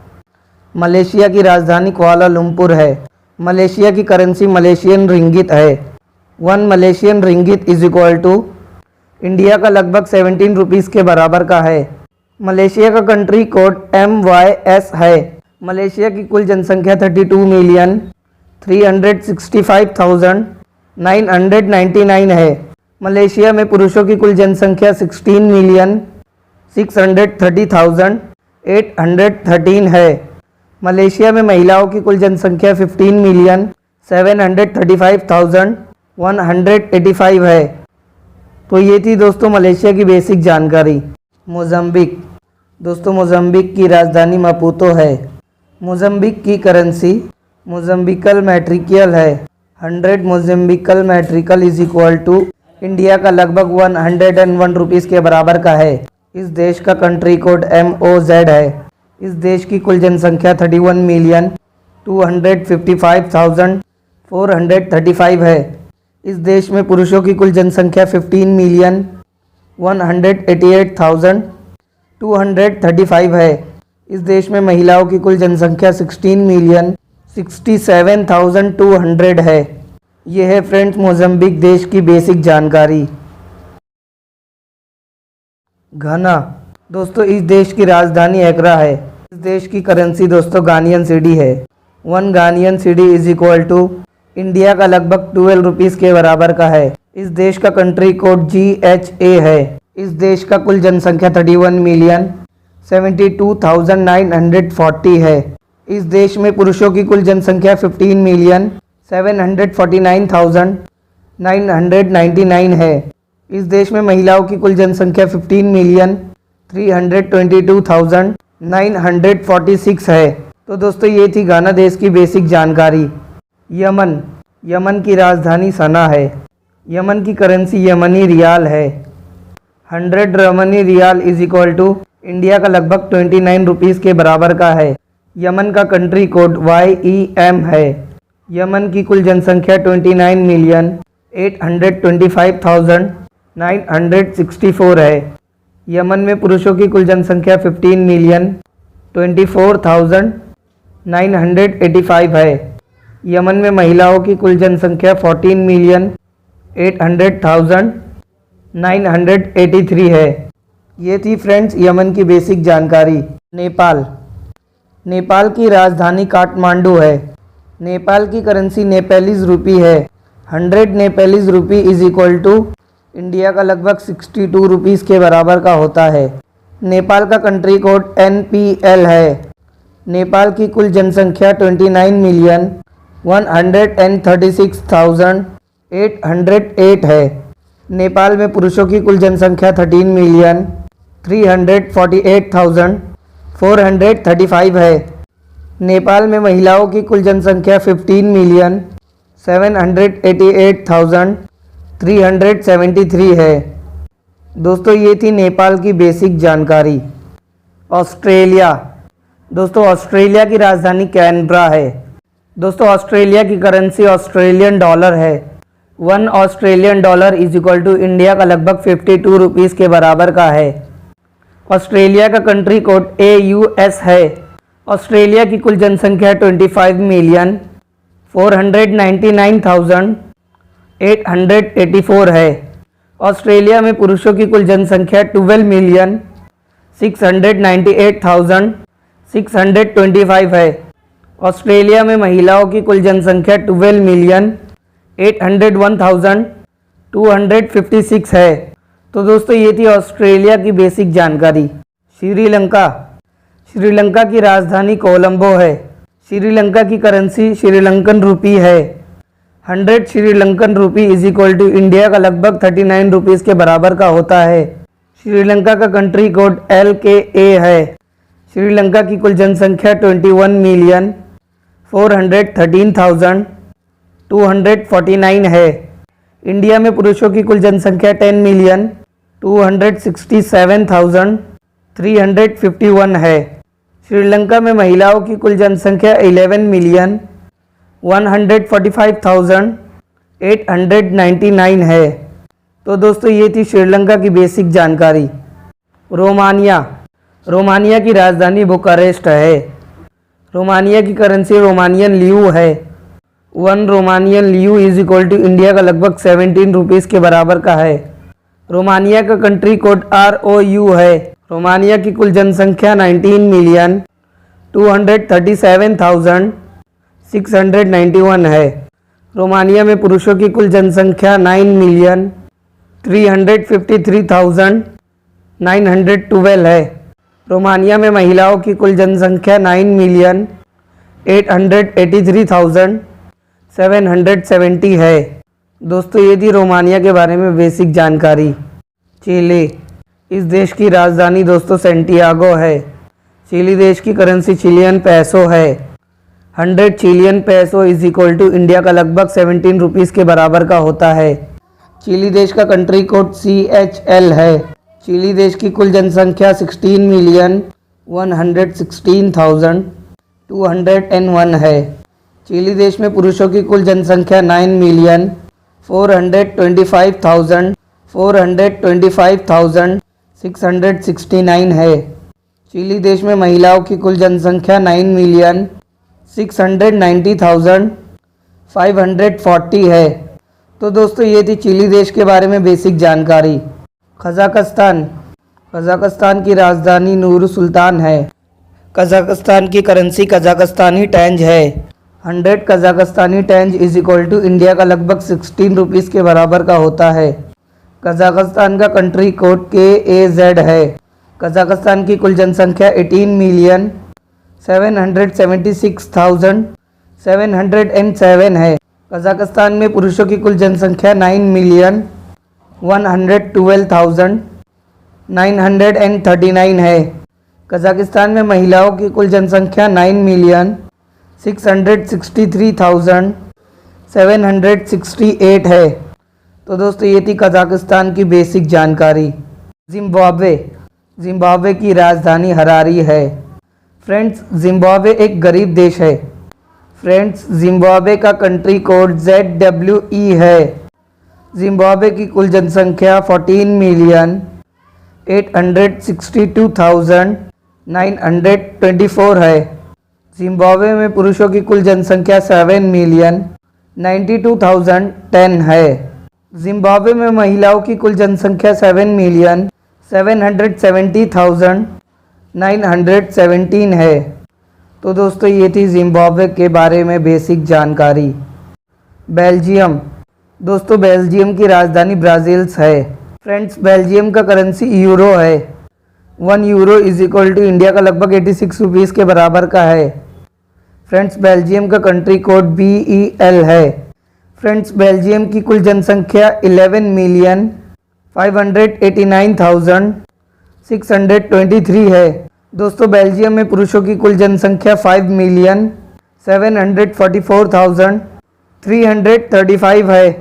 मलेशिया की राजधानी कुआलालंपुर है। मलेशिया की करेंसी मलेशियन रिंगित है। 1 Malaysian ringgit is equal to India का लगभग 17 रुपीज़ के बराबर का है। मलेशिया का कंट्री कोड MYS है। मलेशिया की कुल जनसंख्या 32,365,999 है। मलेशिया में पुरुषों की कुल जनसंख्या 16,630,813 है। मलेशिया में महिलाओं की कुल जनसंख्या 15,735,185 है। तो ये थी दोस्तों मलेशिया की बेसिक जानकारी। मोज़म्बिक। दोस्तों मोज़म्बिक की राजधानी मापुतो है। मोज़म्बिक की करेंसी मोज़म्बिकल मैट्रिकियल है। 100 Mozambican metical is equal to India का लगभग 101 रुपीज़ के बराबर का है। इस देश का कंट्री कोड MOZ है। इस देश की कुल जनसंख्या 31,255,435 है। इस देश में पुरुषों की कुल जनसंख्या 15,188,235 है। इस देश में महिलाओं की कुल जनसंख्या 16,67,200 है। यह है फ्रेंड्स मोज़म्बिक देश की बेसिक जानकारी। घाना। दोस्तों इस देश की राजधानी एक्रा है। इस देश की करेंसी दोस्तों गानियन सीडी है। 1 Ghanaian cedi is equal to India का लगभग 12 रुपीज़ के बराबर का है। इस देश का कंट्री कोड GHA है। इस देश का कुल जनसंख्या 31,72,940 है। इस देश में पुरुषों की कुल जनसंख्या 15,749,999 है। इस देश में महिलाओं की कुल जनसंख्या 15,322,946 है। तो दोस्तों ये थी घाना देश की बेसिक जानकारी। यमन। यमन की राजधानी सना है। यमन की करेंसी यमनी रियाल है। 100 Yemeni rial is equal to India का लगभग 29 रुपीज़ के बराबर का है। यमन का कंट्री कोड YEM है। यमन की कुल जनसंख्या 29,825,964 है। यमन में पुरुषों की कुल जनसंख्या 15,24,985 है। यमन में महिलाओं की कुल जनसंख्या 14,800,983 है। ये थी फ्रेंड्स यमन की बेसिक जानकारी। नेपाल। नेपाल की राजधानी काठमांडू है। नेपाल की करेंसी नेपालीज रूपी है। 100 नेपालीज रूपी इज इक्वल टू इंडिया का लगभग 62 रुपीज़ के बराबर का होता है। नेपाल का कंट्री कोड NPL है। नेपाल की कुल जनसंख्या 29,136,808 है। नेपाल में पुरुषों की कुल जनसंख्या 13,348,435 है। नेपाल में महिलाओं की कुल जनसंख्या 15,788,373 है। दोस्तों ये थी नेपाल की बेसिक जानकारी। ऑस्ट्रेलिया। दोस्तों ऑस्ट्रेलिया की राजधानी कैनबरा है। दोस्तों ऑस्ट्रेलिया की करेंसी ऑस्ट्रेलियन डॉलर है। 1 Australian dollar is equal to India का लगभग 52 रुपीज़ के बराबर का है। ऑस्ट्रेलिया का कंट्री कोड AUS है। ऑस्ट्रेलिया की कुल जनसंख्या 25,499,884 है। ऑस्ट्रेलिया में पुरुषों की कुल जनसंख्या 12,698,625 है। ऑस्ट्रेलिया में महिलाओं की कुल जनसंख्या 12,801,256 है। तो दोस्तों ये थी ऑस्ट्रेलिया की बेसिक जानकारी। श्रीलंका। श्रीलंका की राजधानी कोलंबो है। श्रीलंका की करेंसी श्रीलंकन रुपी है। 100 Sri Lankan rupee is equal to India का लगभग 39 रुपीज़ के बराबर का होता है। श्रीलंका का कंट्री कोड LKA है। श्रीलंका की कुल जनसंख्या 21,413,249 है। इंडिया में पुरुषों की कुल जनसंख्या 10,267,351 है। श्रीलंका में महिलाओं की कुल जनसंख्या 11,145,899 है। तो दोस्तों ये थी श्रीलंका की बेसिक जानकारी। रोमानिया। रोमानिया की राजधानी बुकारेस्ट है। रोमानिया की करेंसी रोमानियन लियू है। 1 Romanian leu is equal to India का लगभग 17 रुपीज़ के बराबर का है। रोमानिया का कंट्री कोड ROU है। रोमानिया की कुल जनसंख्या 19,237,691 है। रोमानिया में पुरुषों की कुल जनसंख्या 9,353,912 है। रोमानिया में महिलाओं की कुल जनसंख्या 9,000,000 883,770 है। दोस्तों ये थी रोमानिया के बारे में बेसिक जानकारी। चिली, इस देश की राजधानी दोस्तों सैंटियागो है। चिली देश की करेंसी चिलियन पैसो है। 100 चिलियन पैसो इज इक्वल टू इंडिया का लगभग 17 रुपीज़ के बराबर का होता है। चिली देश का कंट्री कोड CHL है। चिली देश की कुल जनसंख्या 16,116,201 है। चिली देश में पुरुषों की कुल जनसंख्या 9,425,669 है। चिली देश में महिलाओं की कुल जनसंख्या 9,690,540 है। तो दोस्तों ये थी चिली देश के बारे में बेसिक जानकारी। कजाकिस्तान, कजाकिस्तान की राजधानी नूर सुल्तान है। कजाकिस्तान की करेंसी कजाकिस्तानी टेंज है। 100 Kazakhstani tenge is equal to India का लगभग 16 रुपीज़ के बराबर का होता है। कजाकिस्तान का कंट्री कोड KAZ है। कजाकिस्तान की कुल जनसंख्या 18,776,707 है। कजाकिस्तान में पुरुषों की कुल जनसंख्या 9,112,939 है। कजाकिस्तान में महिलाओं की कुल जनसंख्या 9,663,768 है। तो दोस्तों ये थी कजाकिस्तान की बेसिक जानकारी। जिम्बाब्वे, जिम्बाब्वे की राजधानी हरारी है। फ्रेंड्स जिम्बाब्वे एक गरीब देश है। फ्रेंड्स जिम्बाब्वे का कंट्री कोड ZWE है। जिम्बाब्वे की कुल जनसंख्या 14,862,924 है। जिम्बाब्वे में पुरुषों की कुल जनसंख्या 7,092,010 है। जिम्बाब्वे में महिलाओं की कुल जनसंख्या 7,770,917 है। तो दोस्तों ये थी जिम्बाब्वे के बारे में बेसिक जानकारी। बेल्जियम, दोस्तों बेल्जियम की राजधानी ब्राज़िल्स है। फ्रेंड्स बेल्जियम का करेंसी यूरो है। 1 euro is equal to India का लगभग 86 रुपीज़ के बराबर का है। फ्रेंड्स बेल्जियम का कंट्री कोड BEL है। फ्रेंड्स बेल्जियम की कुल जनसंख्या 11,589,623 है। दोस्तों बेल्जियम में पुरुषों की कुल जनसंख्या 5,744,335 है।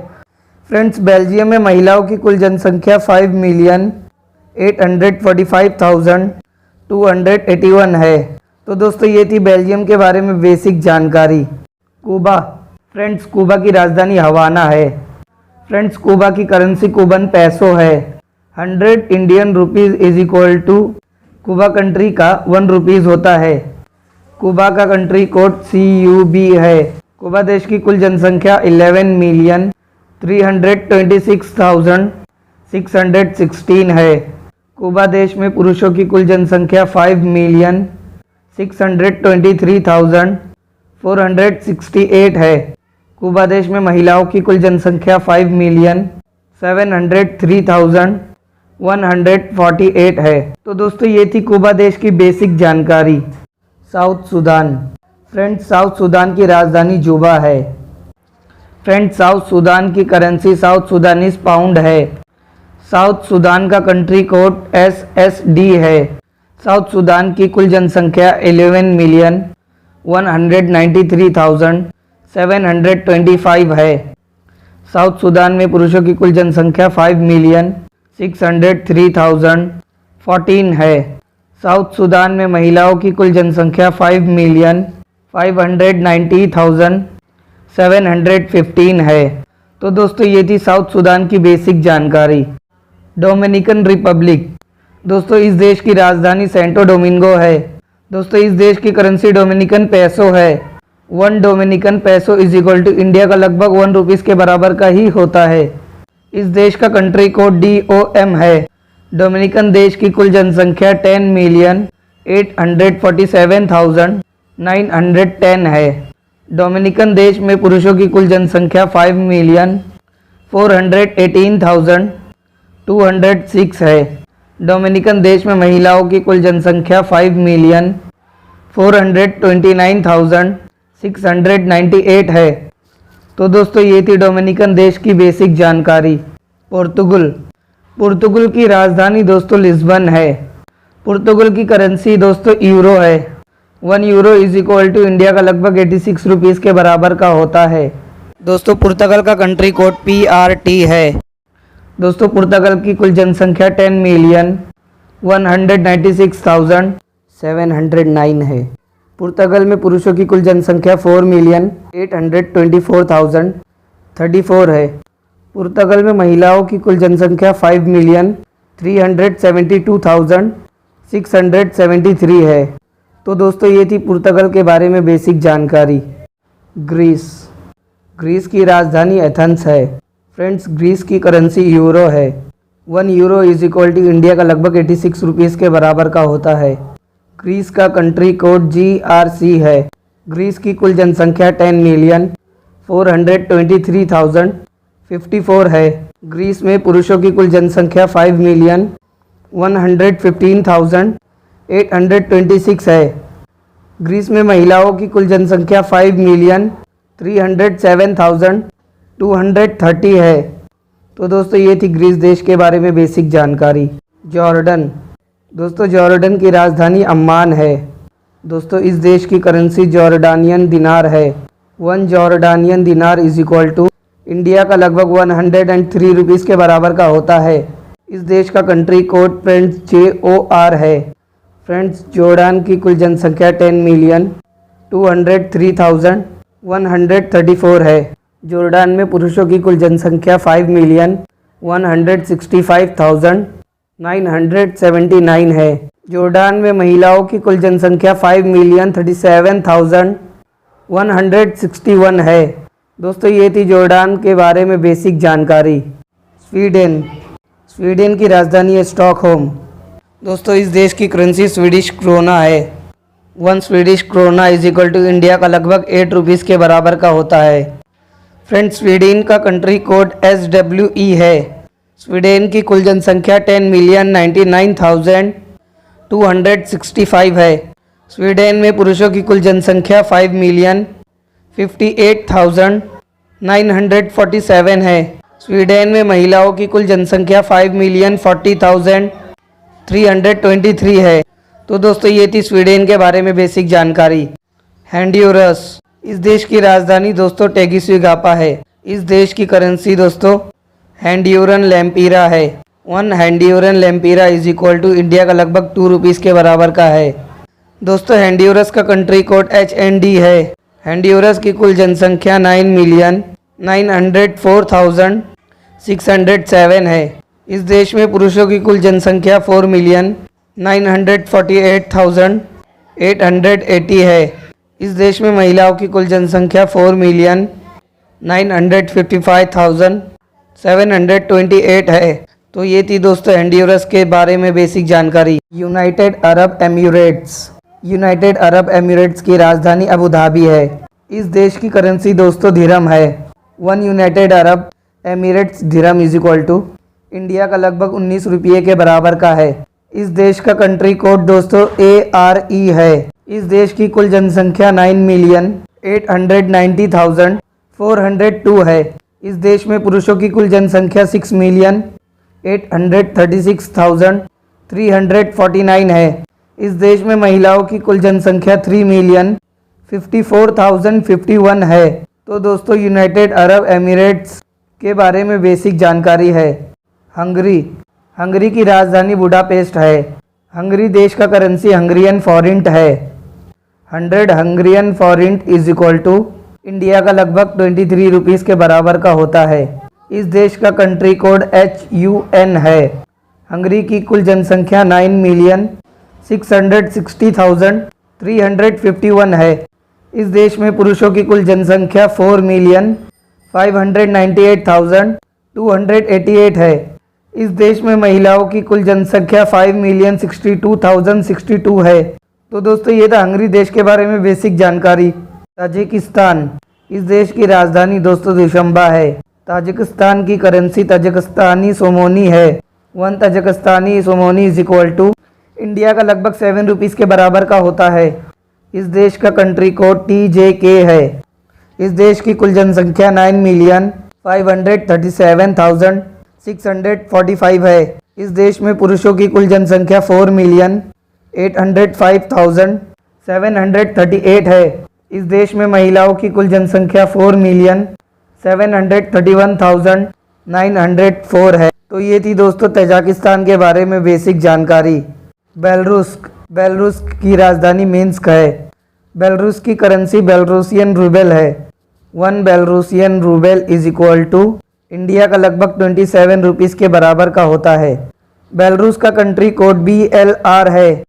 फ्रेंड्स बेल्जियम में महिलाओं की कुल जनसंख्या 5,845,281 है। तो दोस्तों ये थी बेल्जियम के बारे में बेसिक जानकारी। कूबा, फ्रेंड्स कूबा की राजधानी हवाना है। फ्रेंड्स कूबा की करेंसी कूबन पैसो है। 100 Indian rupees is equal to Cuba country का 1 रुपीज़ होता है। कूबा का कंट्री कोड CUB है। कूबा देश की कुल जनसंख्या 11,326,616 है। कूबा देश में पुरुषों की कुल जनसंख्या 5,623,468 है। कूबा देश में महिलाओं की कुल जनसंख्या 5,703,148 है। तो दोस्तों ये थी कूबा देश की बेसिक जानकारी। South Sudan, friends south Sudan की राजधानी जुबा है। फ्रेंड्स साउथ सूडान की करेंसी साउथ सूडानीज पाउंड है। साउथ सूडान का कंट्री कोड SSD है। साउथ सूडान की कुल जनसंख्या 11,193,725 है। साउथ सूडान में पुरुषों की कुल जनसंख्या 5,603,014 है। साउथ सूडान में महिलाओं की कुल जनसंख्या 5,590,715 है। तो दोस्तों ये थी साउथ सूडान की बेसिक जानकारी। डोमिनिकन रिपब्लिक, दोस्तों इस देश की राजधानी सेंटो डोमिंगो है। दोस्तों इस देश की करेंसी डोमिनिकन पैसो है। 1 डोमिनिकन पैसो इज इक्वल टू इंडिया का लगभग 1 रुपीज़ के बराबर का ही होता है। इस देश का कंट्री कोड DOM है। डोमिनिकन देश की कुल जनसंख्या 10,847,910 है। डोमिनिकन देश में पुरुषों की कुल जनसंख्या 5,418,206 है। डोमिनिकन देश में महिलाओं की कुल जनसंख्या 5,429,000 698 है। तो दोस्तों ये थी डोमिनिकन देश की बेसिक जानकारी। पुर्तगाल की राजधानी दोस्तों लिस्बन है। पुर्तगाल की करेंसी दोस्तों यूरो है। 1 euro is equal to India का लगभग 86 रुपीज़ के बराबर का होता है। दोस्तों पुर्तगाल का कंट्री कोड PRT है। दोस्तों पुर्तगाल की कुल जनसंख्या 10,196,709 है। पुर्तगाल में पुरुषों की कुल जनसंख्या 4,824,034 है। पुर्तगाल में महिलाओं की कुल जनसंख्या 5,372,673 है। तो दोस्तों ये थी पुर्तगाल के बारे में बेसिक जानकारी। ग्रीस की राजधानी एथेंस है। फ्रेंड्स ग्रीस की करेंसी यूरो है। 1 euro is equal to India का लगभग 86 रुपीज़ के बराबर का होता है। ग्रीस का कंट्री कोड GRC है। ग्रीस की कुल जनसंख्या 10,423,054 है। ग्रीस में पुरुषों की कुल जनसंख्या 5,115,826 है। ग्रीस में महिलाओं की कुल जनसंख्या 5,307,230 है। तो दोस्तों ये थी ग्रीस देश के बारे में बेसिक जानकारी। जॉर्डन दोस्तों जॉर्डन की राजधानी अम्मान है। दोस्तों इस देश की करेंसी जॉर्डानियन दिनार है। 1 जॉर्डानियन दिनार इज इक्वल टू इंडिया का लगभग 103 रुपीज़ के बराबर का होता है। इस देश का कंट्री कोड फ्रेंड्स JOR है। फ्रेंड्स जॉर्डान की कुल जनसंख्या 10,203,134 है। जॉर्डान में पुरुषों की कुल जनसंख्या 5,165,979 है। जॉर्डान में महिलाओं की कुल जनसंख्या 5,37,161 है। दोस्तों ये थी जॉर्डान के बारे में बेसिक जानकारी। स्वीडन की राजधानी है स्टॉकहोम। दोस्तों इस देश की करेंसी स्वीडिश क्रोना है। 1 Swedish krona is equal to India का लगभग 8 रुपीज़ के बराबर का होता है। फ्रेंड्स स्वीडन का कंट्री कोड SWE है। स्वीडन की कुल जनसंख्या 10,99,265 है। स्वीडन में पुरुषों की कुल जनसंख्या 5,58,947 है। स्वीडन में महिलाओं की कुल जनसंख्या 5,40,323 है। तो दोस्तों ये थी स्वीडन के बारे में बेसिक जानकारी। होंडुरास इस देश की राजधानी दोस्तों टेगुसिगापा है। इस देश की करेंसी दोस्तों होंडुरन लेम्पिरा है। 1 होंडुरन Lempira is equal to India का लगभग 2 रुपीज़ के बराबर का है। दोस्तों होंडुरास का कंट्री कोड HND है। होंडुरास की कुल जनसंख्या 9,904,607 है। इस देश में पुरुषों की कुल जनसंख्या 4,948,880 है। इस देश में महिलाओं की कुल जनसंख्या 4,955,728 है। तो ये थी दोस्तों होंडुरास के बारे में बेसिक जानकारी। यूनाइटेड अरब एमिरेट्स की राजधानी अबू धाबी है। इस देश की करेंसी दोस्तों दिरहम है। 1 United Arab Emirates dirham is equal to India का लगभग 19 रुपये के बराबर का है। इस देश का कंट्री कोड दोस्तों ARE है। इस देश की कुल जनसंख्या 9,890,402 है। इस देश में पुरुषों की कुल जनसंख्या 6,836,349 है। इस देश में महिलाओं की कुल जनसंख्या 3,54,051 है। तो दोस्तों यूनाइटेड अरब एमिरेट्स के बारे में बेसिक जानकारी है। हंगरी की राजधानी बुडापेस्ट है। हंगरी देश का करेंसी हंगरियन फॉरेंट है। 100 Hungarian forint is equal to India का लगभग 23 रुपीज़ के बराबर का होता है। इस देश का कंट्री कोड HUN है। हंगरी की कुल जनसंख्या 9,660,351 है। इस देश में पुरुषों की कुल जनसंख्या 4,598,288 है। इस देश में महिलाओं की कुल जनसंख्या 5,62,062 है। तो दोस्तों ये था हंगरी देश के बारे में बेसिक जानकारी। ताजिकिस्तान इस देश की राजधानी दोस्तों दुशंबा है। ताजिकिस्तान की करेंसी ताजिकिस्तानी सोमोनी है। 1 Tajikistani somoni is equal to India का लगभग 7 रुपीज़ के बराबर का होता है। इस देश का कंट्री कोड TJK है। इस देश की कुल जनसंख्या 9,537,645 है। इस देश में पुरुषों की कुल जनसंख्या 4,805,738 है। इस देश में महिलाओं की कुल जनसंख्या 4,731,904 है। तो ये थी दोस्तों तजाकिस्तान के बारे में बेसिक जानकारी। बेलारूस की राजधानी मिन्स्क है। बेलारूस की करेंसी बेलारूसियन रूबेल है। 1 Belarusian ruble is equal to India का लगभग 27 रुपीज़ के बराबर का होता है। बेलारूस का कंट्री कोड BLR है।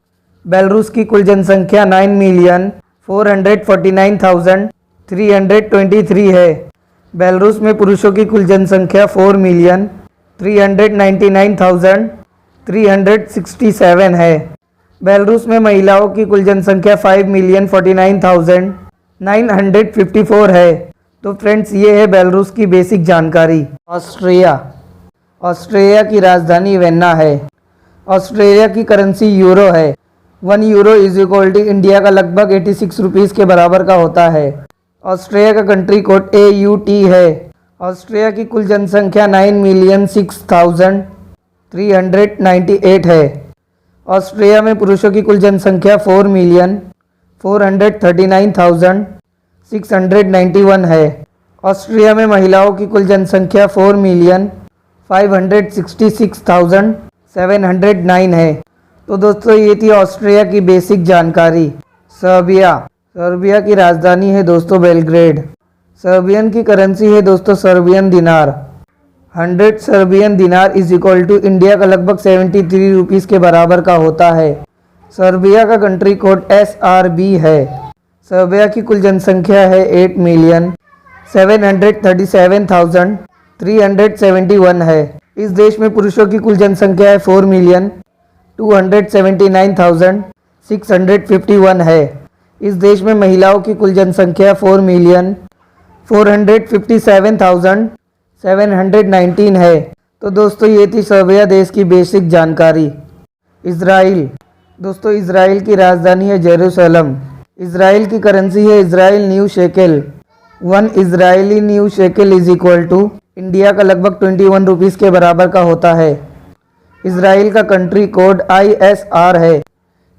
बेलारूस की कुल जनसंख्या 9,449,323 है। बेलारूस में पुरुषों की कुल जनसंख्या 4,399,367 है। बेलारूस में महिलाओं की कुल जनसंख्या 5,49,954 है। तो फ्रेंड्स ये है बेलारूस की बेसिक जानकारी। ऑस्ट्रिया की राजधानी वेन्ना है। ऑस्ट्रेलिया की करेंसी यूरो है। 1 euro is equal to India का लगभग 86 रुपीज़ के बराबर का होता है। ऑस्ट्रिया का कंट्री कोड AUT है। ऑस्ट्रिया की कुल जनसंख्या 9,006,398 है। ऑस्ट्रिया में पुरुषों की कुल जनसंख्या 4,439,691 है। ऑस्ट्रिया में महिलाओं की कुल जनसंख्या 4,566,709 है। तो दोस्तों ये थी ऑस्ट्रिया की बेसिक जानकारी। सर्बिया की राजधानी है दोस्तों बेलग्रेड। सर्बियन की करेंसी है दोस्तों सर्बियन दिनार। 100 सर्बियन दिनार इज इक्वल टू इंडिया का लगभग 73 रुपीज़ के बराबर का होता है। सर्बिया का कंट्री कोड SRB है। सर्बिया की कुल जनसंख्या है 8,737,371 है। इस देश में पुरुषों की कुल जनसंख्या है 4,279,651 है। इस देश में महिलाओं की कुल जनसंख्या 4,457,719 है। तो दोस्तों ये थी सर्बिया देश की बेसिक जानकारी। इज़राइल दोस्तों इज़राइल की राजधानी है जेरूसलम। इज़राइल की करेंसी है Israel new shekel. 1 Israeli new shekel is equal to India का लगभग 21 रुपीज़ के बराबर का होता है। इज़राइल का कंट्री कोड ISR है।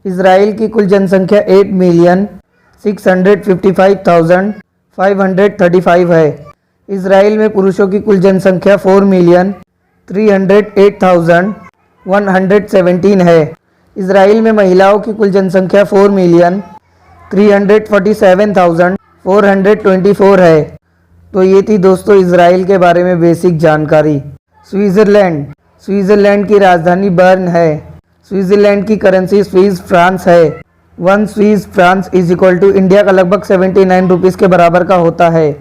इज़राइल की कुल जनसंख्या 8,655,535 है। इज़राइल में पुरुषों की कुल जनसंख्या 4,308,117 है। इज़राइल में महिलाओं की कुल जनसंख्या 4,347,424 है। तो ये थी दोस्तों इज़राइल के बारे में बेसिक जानकारी। स्विट्ज़रलैंड की राजधानी बर्न है। स्विट्ज़रलैंड की करेंसी स्विस फ्रांस है। 1 Swiss franc is equal to India का लगभग 79 रुपीज़ के बराबर का होता है।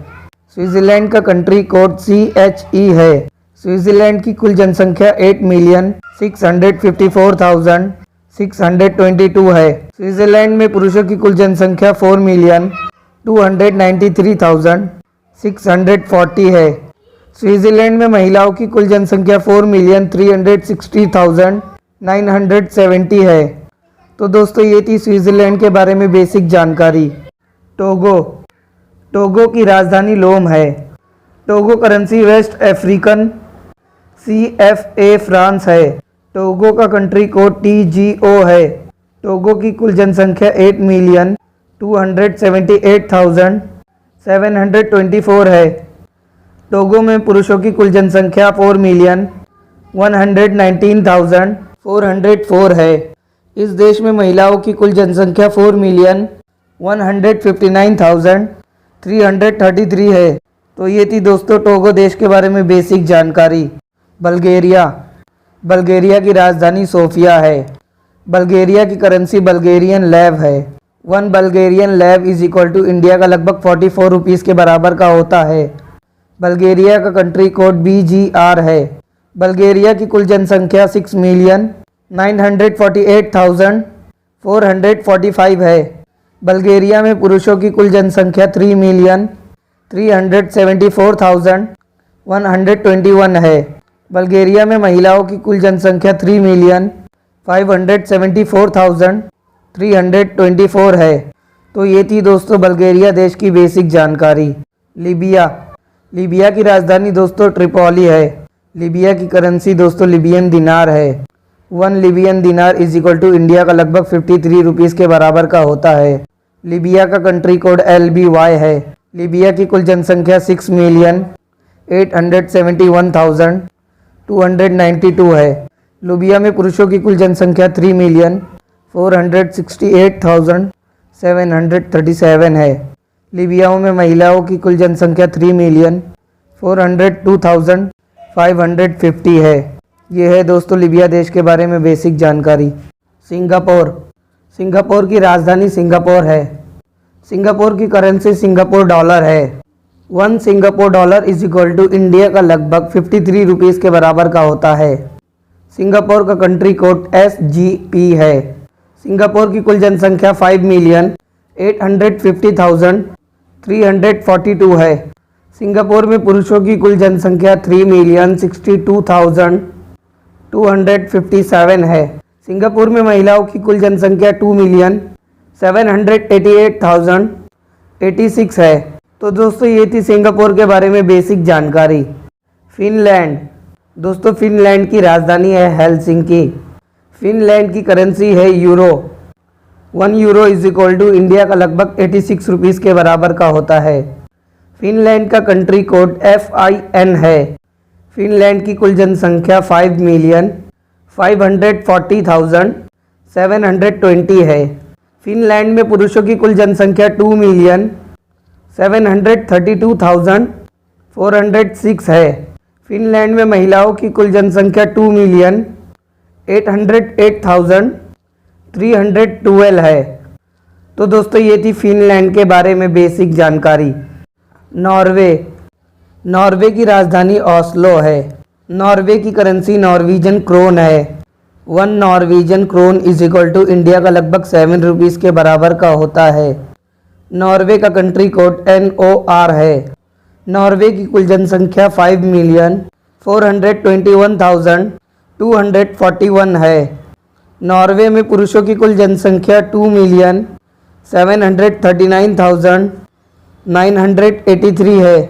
स्विट्ज़रलैंड का कंट्री कोड CHE है। स्विट्ज़रलैंड की कुल जनसंख्या 8,654,622 है। स्विट्ज़रलैंड में पुरुषों की कुल जनसंख्या 4,293,640 है। स्विट्ज़रलैंड में महिलाओं की कुल जनसंख्या 4,360,970 है। तो दोस्तों ये थी स्विट्ज़रलैंड के बारे में बेसिक जानकारी। टोगो की राजधानी लोम है। Togo currency waste African CFA France है। टोगो का कंट्री कोड TGO है। टोगो की कुल जनसंख्या 8,278,724 है। टोगो में पुरुषों की कुल जनसंख्या 4,119,404 है। इस देश में महिलाओं की कुल जनसंख्या 4,159,333 है। तो ये थी दोस्तों टोगो देश के बारे में बेसिक जानकारी। बल्गेरिया की राजधानी सोफिया है। बल्गेरिया की करेंसी बल्गेरियन लेव है। 1 बल्गेरियन लेव इज इक्वल टू इंडिया का लगभग 44 रुपीज़ के बराबर का होता है। बल्गेरिया का कंट्री कोड BGR है। बल्गेरिया की कुल जनसंख्या 6,948,445 है। बल्गेरिया में पुरुषों की कुल जनसंख्या 3,374,121 है। बल्गेरिया में महिलाओं की कुल जनसंख्या 3,574,324 है। तो ये थी दोस्तों बल्गेरिया देश की बेसिक जानकारी। लीबिया, लीबिया की राजधानी दोस्तों ट्रिपोली है। लीबिया की करेंसी दोस्तों लिबियन दिनार है। 1 लिबियन दिनार इज इक्वल टू इंडिया का लगभग 53 रुपीज़ के बराबर का होता है। लीबिया का कंट्री कोड LBY है। लीबिया की कुल जनसंख्या 6,871,292 है। लीबिया में पुरुषों की कुल जनसंख्या 3,468,737 है। लीबियाओं में महिलाओं की कुल जनसंख्या 3,402,550 है। ये है दोस्तों लीबिया देश के बारे में बेसिक जानकारी। सिंगापुर, सिंगापुर की राजधानी सिंगापुर है। सिंगापुर की करेंसी सिंगापुर डॉलर है। 1 Singapore dollar is equal to India का लगभग 53 रुपीज़ के बराबर का होता है। सिंगापुर का कंट्री कोड SGP है। सिंगापुर की कुल जनसंख्या 5,850,342 है। सिंगापुर में पुरुषों की कुल जनसंख्या 3,62,257 है। सिंगापुर में महिलाओं की कुल जनसंख्या 2,788,086 है। तो दोस्तों ये थी सिंगापुर के बारे में बेसिक जानकारी। फिनलैंड, दोस्तों फिनलैंड की राजधानी है हेलसिंकी। फिनलैंड की करेंसी है euro. 1 euro is equal to India का लगभग 86 रुपीज़ के बराबर का होता है। फिनलैंड का कंट्री कोड FIN है। फिनलैंड की कुल जनसंख्या 5,540,720 है। फिनलैंड में पुरुषों की कुल जनसंख्या 2,732,406 है। फिनलैंड में महिलाओं की कुल जनसंख्या 2,808,312 है। तो दोस्तों ये थी फिनलैंड के बारे में बेसिक जानकारी। नॉर्वे, नॉर्वे की राजधानी ओस्लो है। नॉर्वे की करेंसी नॉर्वीजन क्रोन है। 1 Norwegian krone is equal to India का लगभग 7 रुपीज़ के बराबर का होता है। नॉर्वे का कंट्री कोड NOR है। नॉर्वे की कुल जनसंख्या 5,421,241 है। नॉर्वे में पुरुषों की कुल जनसंख्या 2,739,983 है।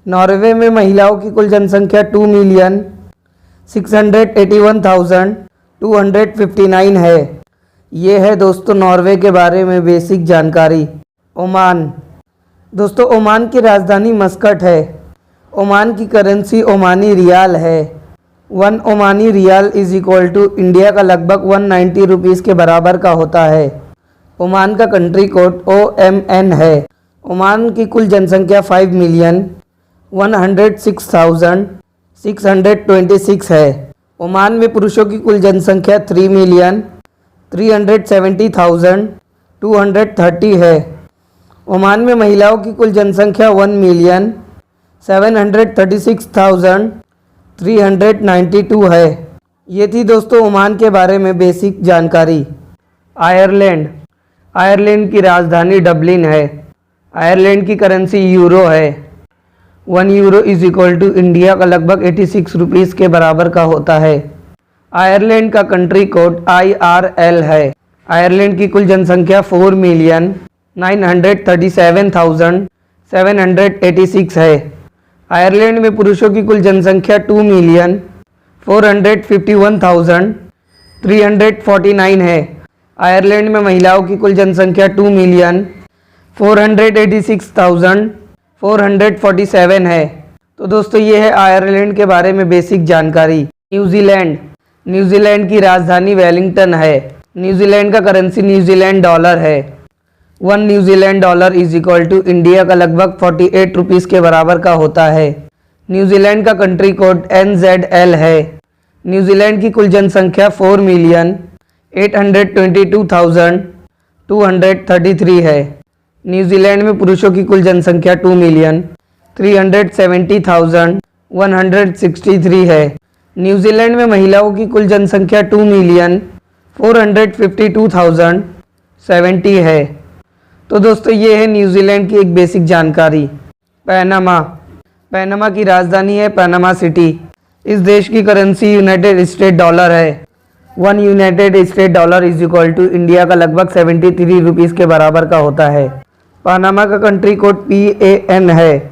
नॉर्वे में महिलाओं की कुल जनसंख्या 2,681,259 है। ये है दोस्तों नॉर्वे के बारे में बेसिक जानकारी। ओमान, दोस्तों ओमान की राजधानी मस्कट है। ओमान की करेंसी ओमानी रियाल है। 1 Omani rial is equal to India का लगभग 190 रुपीज़ के बराबर का होता है। ओमान का कंट्री कोड OMN है। ओमान की कुल जनसंख्या 5,106,626 है। ओमान में पुरुषों की कुल जनसंख्या 3,370,230 है। ओमान में महिलाओं की कुल जनसंख्या 1,736,392 है। ये थी दोस्तों ओमान के बारे में बेसिक जानकारी। आयरलैंड, आयरलैंड की राजधानी डबलिन है। आयरलैंड की करेंसी यूरो है। 1 euro is equal to India का लगभग 86 रुपीज़ के बराबर का होता है। आयरलैंड का कंट्री कोड IRL है। आयरलैंड की कुल जनसंख्या 4,937,786 है। आयरलैंड में पुरुषों की कुल जनसंख्या 2,451,349 है। आयरलैंड में महिलाओं की कुल जनसंख्या 2,486,447 है। तो दोस्तों ये है आयरलैंड के बारे में बेसिक जानकारी। न्यूजीलैंड, न्यूजीलैंड की राजधानी वेलिंगटन है। न्यूजीलैंड का करेंसी न्यूजीलैंड डॉलर है। 1 New Zealand dollar is equal to India का लगभग 48 रुपीज़ के बराबर का होता है। न्यूजीलैंड का कंट्री कोड NZL है। न्यूजीलैंड की कुल जनसंख्या 4,822,233 है। न्यूजीलैंड में पुरुषों की कुल जनसंख्या 2,370,163 है। न्यूजीलैंड में महिलाओं की कुल जनसंख्या 2,452,070 है। तो दोस्तों ये है न्यूजीलैंड की एक बेसिक जानकारी। पनामा, पनामा की राजधानी है पनामा सिटी। इस देश की करेंसी यूनाइटेड स्टेट डॉलर है। 1 United state dollar is equal to India का लगभग 73 रुपीज़ के बराबर का होता है। पनामा का कंट्री कोड PAN है।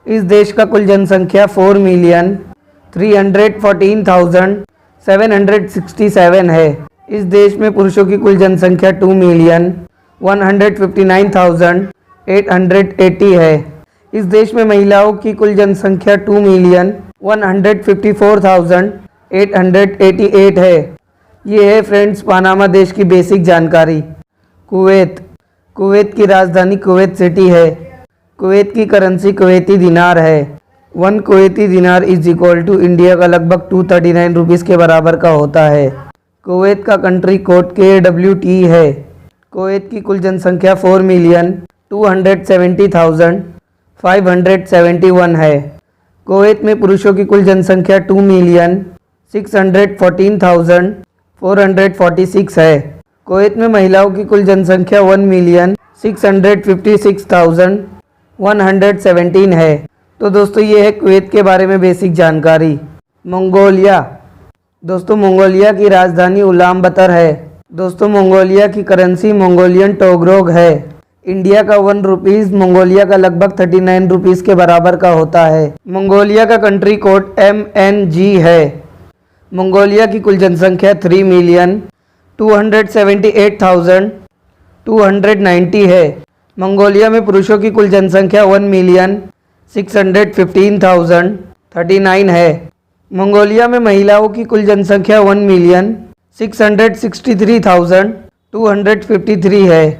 इस देश का कुल जनसंख्या 4,314,767 है। इस देश में पुरुषों की कुल जनसंख्या 2,159,880 है। इस देश में महिलाओं की कुल जनसंख्या 2,154,888 है। ये है फ्रेंड्स पनामा देश की बेसिक जानकारी। कुवैत की राजधानी कुवैत सिटी है। कुवैत की करेंसी कुवैती दिनार है। 1 कुवैती दिनार इज इक्वल टू इंडिया का लगभग 239 रुपीज़ के बराबर का होता है। कुवैत का कंट्री कोड KWT है। कुवैत की कुल जनसंख्या 4,270,571 है। कुवैत में पुरुषों की कुल जनसंख्या 2,614,446 है। कुवैत में महिलाओं की कुल जनसंख्या 1,656,117 है। तो दोस्तों ये है कुवैत के बारे में बेसिक जानकारी। मंगोलिया। दोस्तों मंगोलिया की राजधानी उलानबतर है। दोस्तों मंगोलिया की करेंसी मंगोलियन टोगरोग है। इंडिया का 1 रुपीज़ मंगोलिया का लगभग 39 रुपीज़ के बराबर का होता है। मंगोलिया का कंट्री कोड MNG है। मंगोलिया की कुल जनसंख्या 3,278,290 है। मंगोलिया में पुरुषों की कुल जनसंख्या 1,615,039 है। मंगोलिया में महिलाओं की कुल जनसंख्या 1,663,253 है।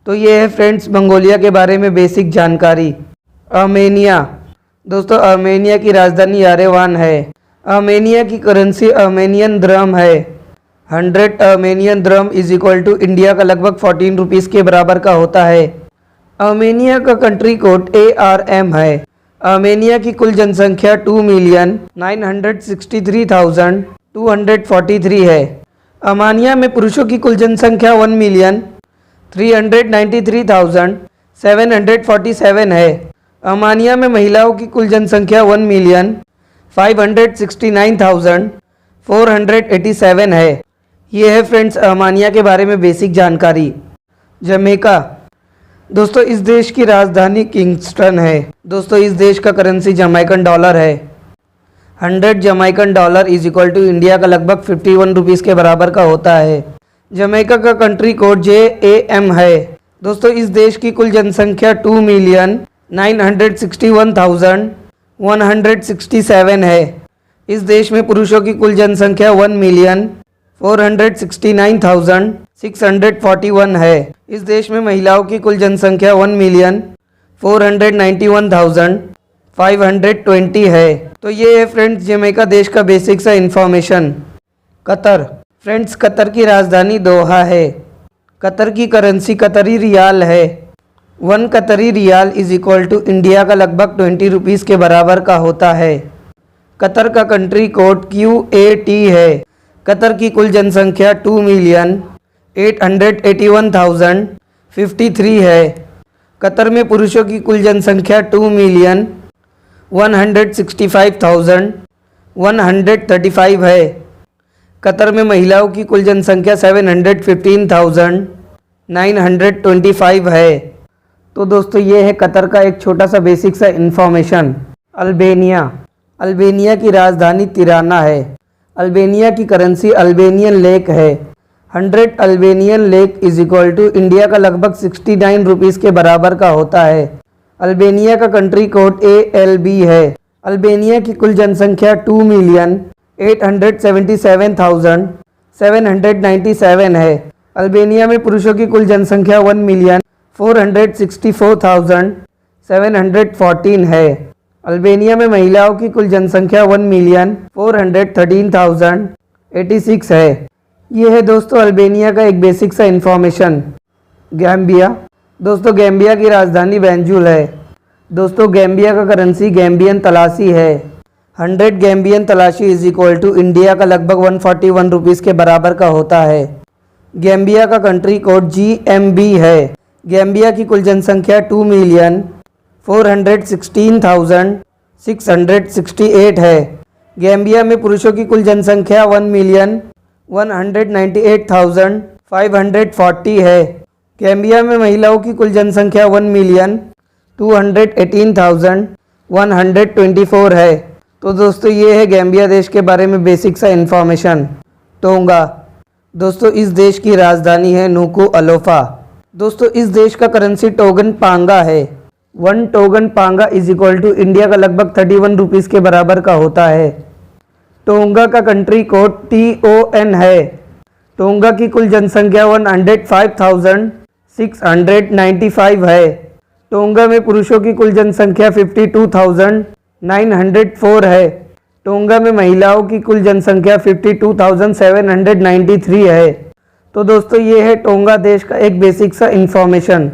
तो ये है फ्रेंड्स मंगोलिया के बारे में बेसिक जानकारी। आर्मेनिया। दोस्तों आर्मेनिया की राजधानी येरेवान है। आर्मेनिया की करेंसी आर्मेनियन द्रम है। 100 Armenian dram is equal to India का लगभग 14 रुपीज़ के बराबर का होता है। आर्मेनिया का कंट्री कोड ARM है। आर्मेनिया की कुल जनसंख्या 2,963,243 है। आर्मेनिया में पुरुषों की कुल जनसंख्या 1,393,747 है। आर्मेनिया में महिलाओं की कुल जनसंख्या 1,569,487 है। ये है फ्रेंड्स आर्मेनिया के बारे में बेसिक जानकारी। जमैका। दोस्तों इस देश की राजधानी किंगस्टन है। दोस्तों इस देश का करेंसी जमैकन डॉलर है। 100 Jamaican dollar is equal to India का लगभग 51 रुपीज़ के बराबर का होता है। जमैका का कंट्री कोड JAM है। दोस्तों इस देश की कुल जनसंख्या 2,961,167 है। इस देश में पुरुषों की कुल जनसंख्या 1,469,641 है। इस देश में महिलाओं की कुल जनसंख्या 1,491,520 है। तो ये है फ्रेंड्स जमैका देश का बेसिक सा इन्फॉर्मेशन। कतर। फ्रेंड्स कतर की राजधानी दोहा है। कतर की करेंसी कतरी रियाल है। 1 Qatari riyal is equal to India का लगभग 20 रुपीज़ के बराबर का होता है। कतर का कंट्री कोड QAT है। कतर की कुल जनसंख्या 2,881,053 है। कतर में पुरुषों की कुल जनसंख्या 2,165,135 है। कतर में महिलाओं की कुल जनसंख्या 715,925 है। तो दोस्तों ये है कतर का एक छोटा सा बेसिक सा इन्फॉर्मेशन। अल्बानिया। अल्बानिया की राजधानी तिराना है। अल्बानिया की करेंसी अल्बानियन लेक है। 100 Albanian lek is equal to India का लगभग 69 रुपीज़ के बराबर का होता है। अल्बानिया का कंट्री कोड ALB है। अल्बानिया की कुल जनसंख्या 2,877,797 है। अल्बानिया में पुरुषों की कुल जनसंख्या 1,464,714 है। अल्बानिया में महिलाओं की कुल जनसंख्या 1,413,086 है। ये है दोस्तों अल्बानिया का एक बेसिक सा इन्फॉर्मेशन। गैम्बिया। दोस्तों गैम्बिया की राजधानी बैंजुल है। दोस्तों गैम्बिया का करेंसी गैम्बियन तलाशी है। 100 गैम्बियन तलाशी इज इक्वल टू इंडिया का लगभग 141 रुपीज़ के बराबर का होता है। गैम्बिया का कंट्री कोड GMB है। गैम्बिया की कुल जनसंख्या 2,416,668 है। गैम्बिया में पुरुषों की कुल जनसंख्या 1,000,000 198,540 है। गैम्बिया में महिलाओं की कुल जनसंख्या 1,218,124 है। तो दोस्तों ये है गैम्बिया देश के बारे में बेसिक सा इन्फॉर्मेशन। टोंगा दोस्तों इस देश की राजधानी है नुकुअलोफा। दोस्तों इस देश का करेंसी टोगन पांगा है। 1 टोगन पांगा इज इक्वल टू इंडिया का लगभग 31 रुपीज़ के बराबर का होता है। टोंगा का कंट्री कोड TON है। टोंगा की कुल जनसंख्या 105,695 है। टोंगा में पुरुषों की कुल जनसंख्या 52,904 है। टोंगा में महिलाओं की कुल जनसंख्या 52,793 है। तो दोस्तों ये है टोंगा देश का एक बेसिक सा इन्फॉर्मेशन।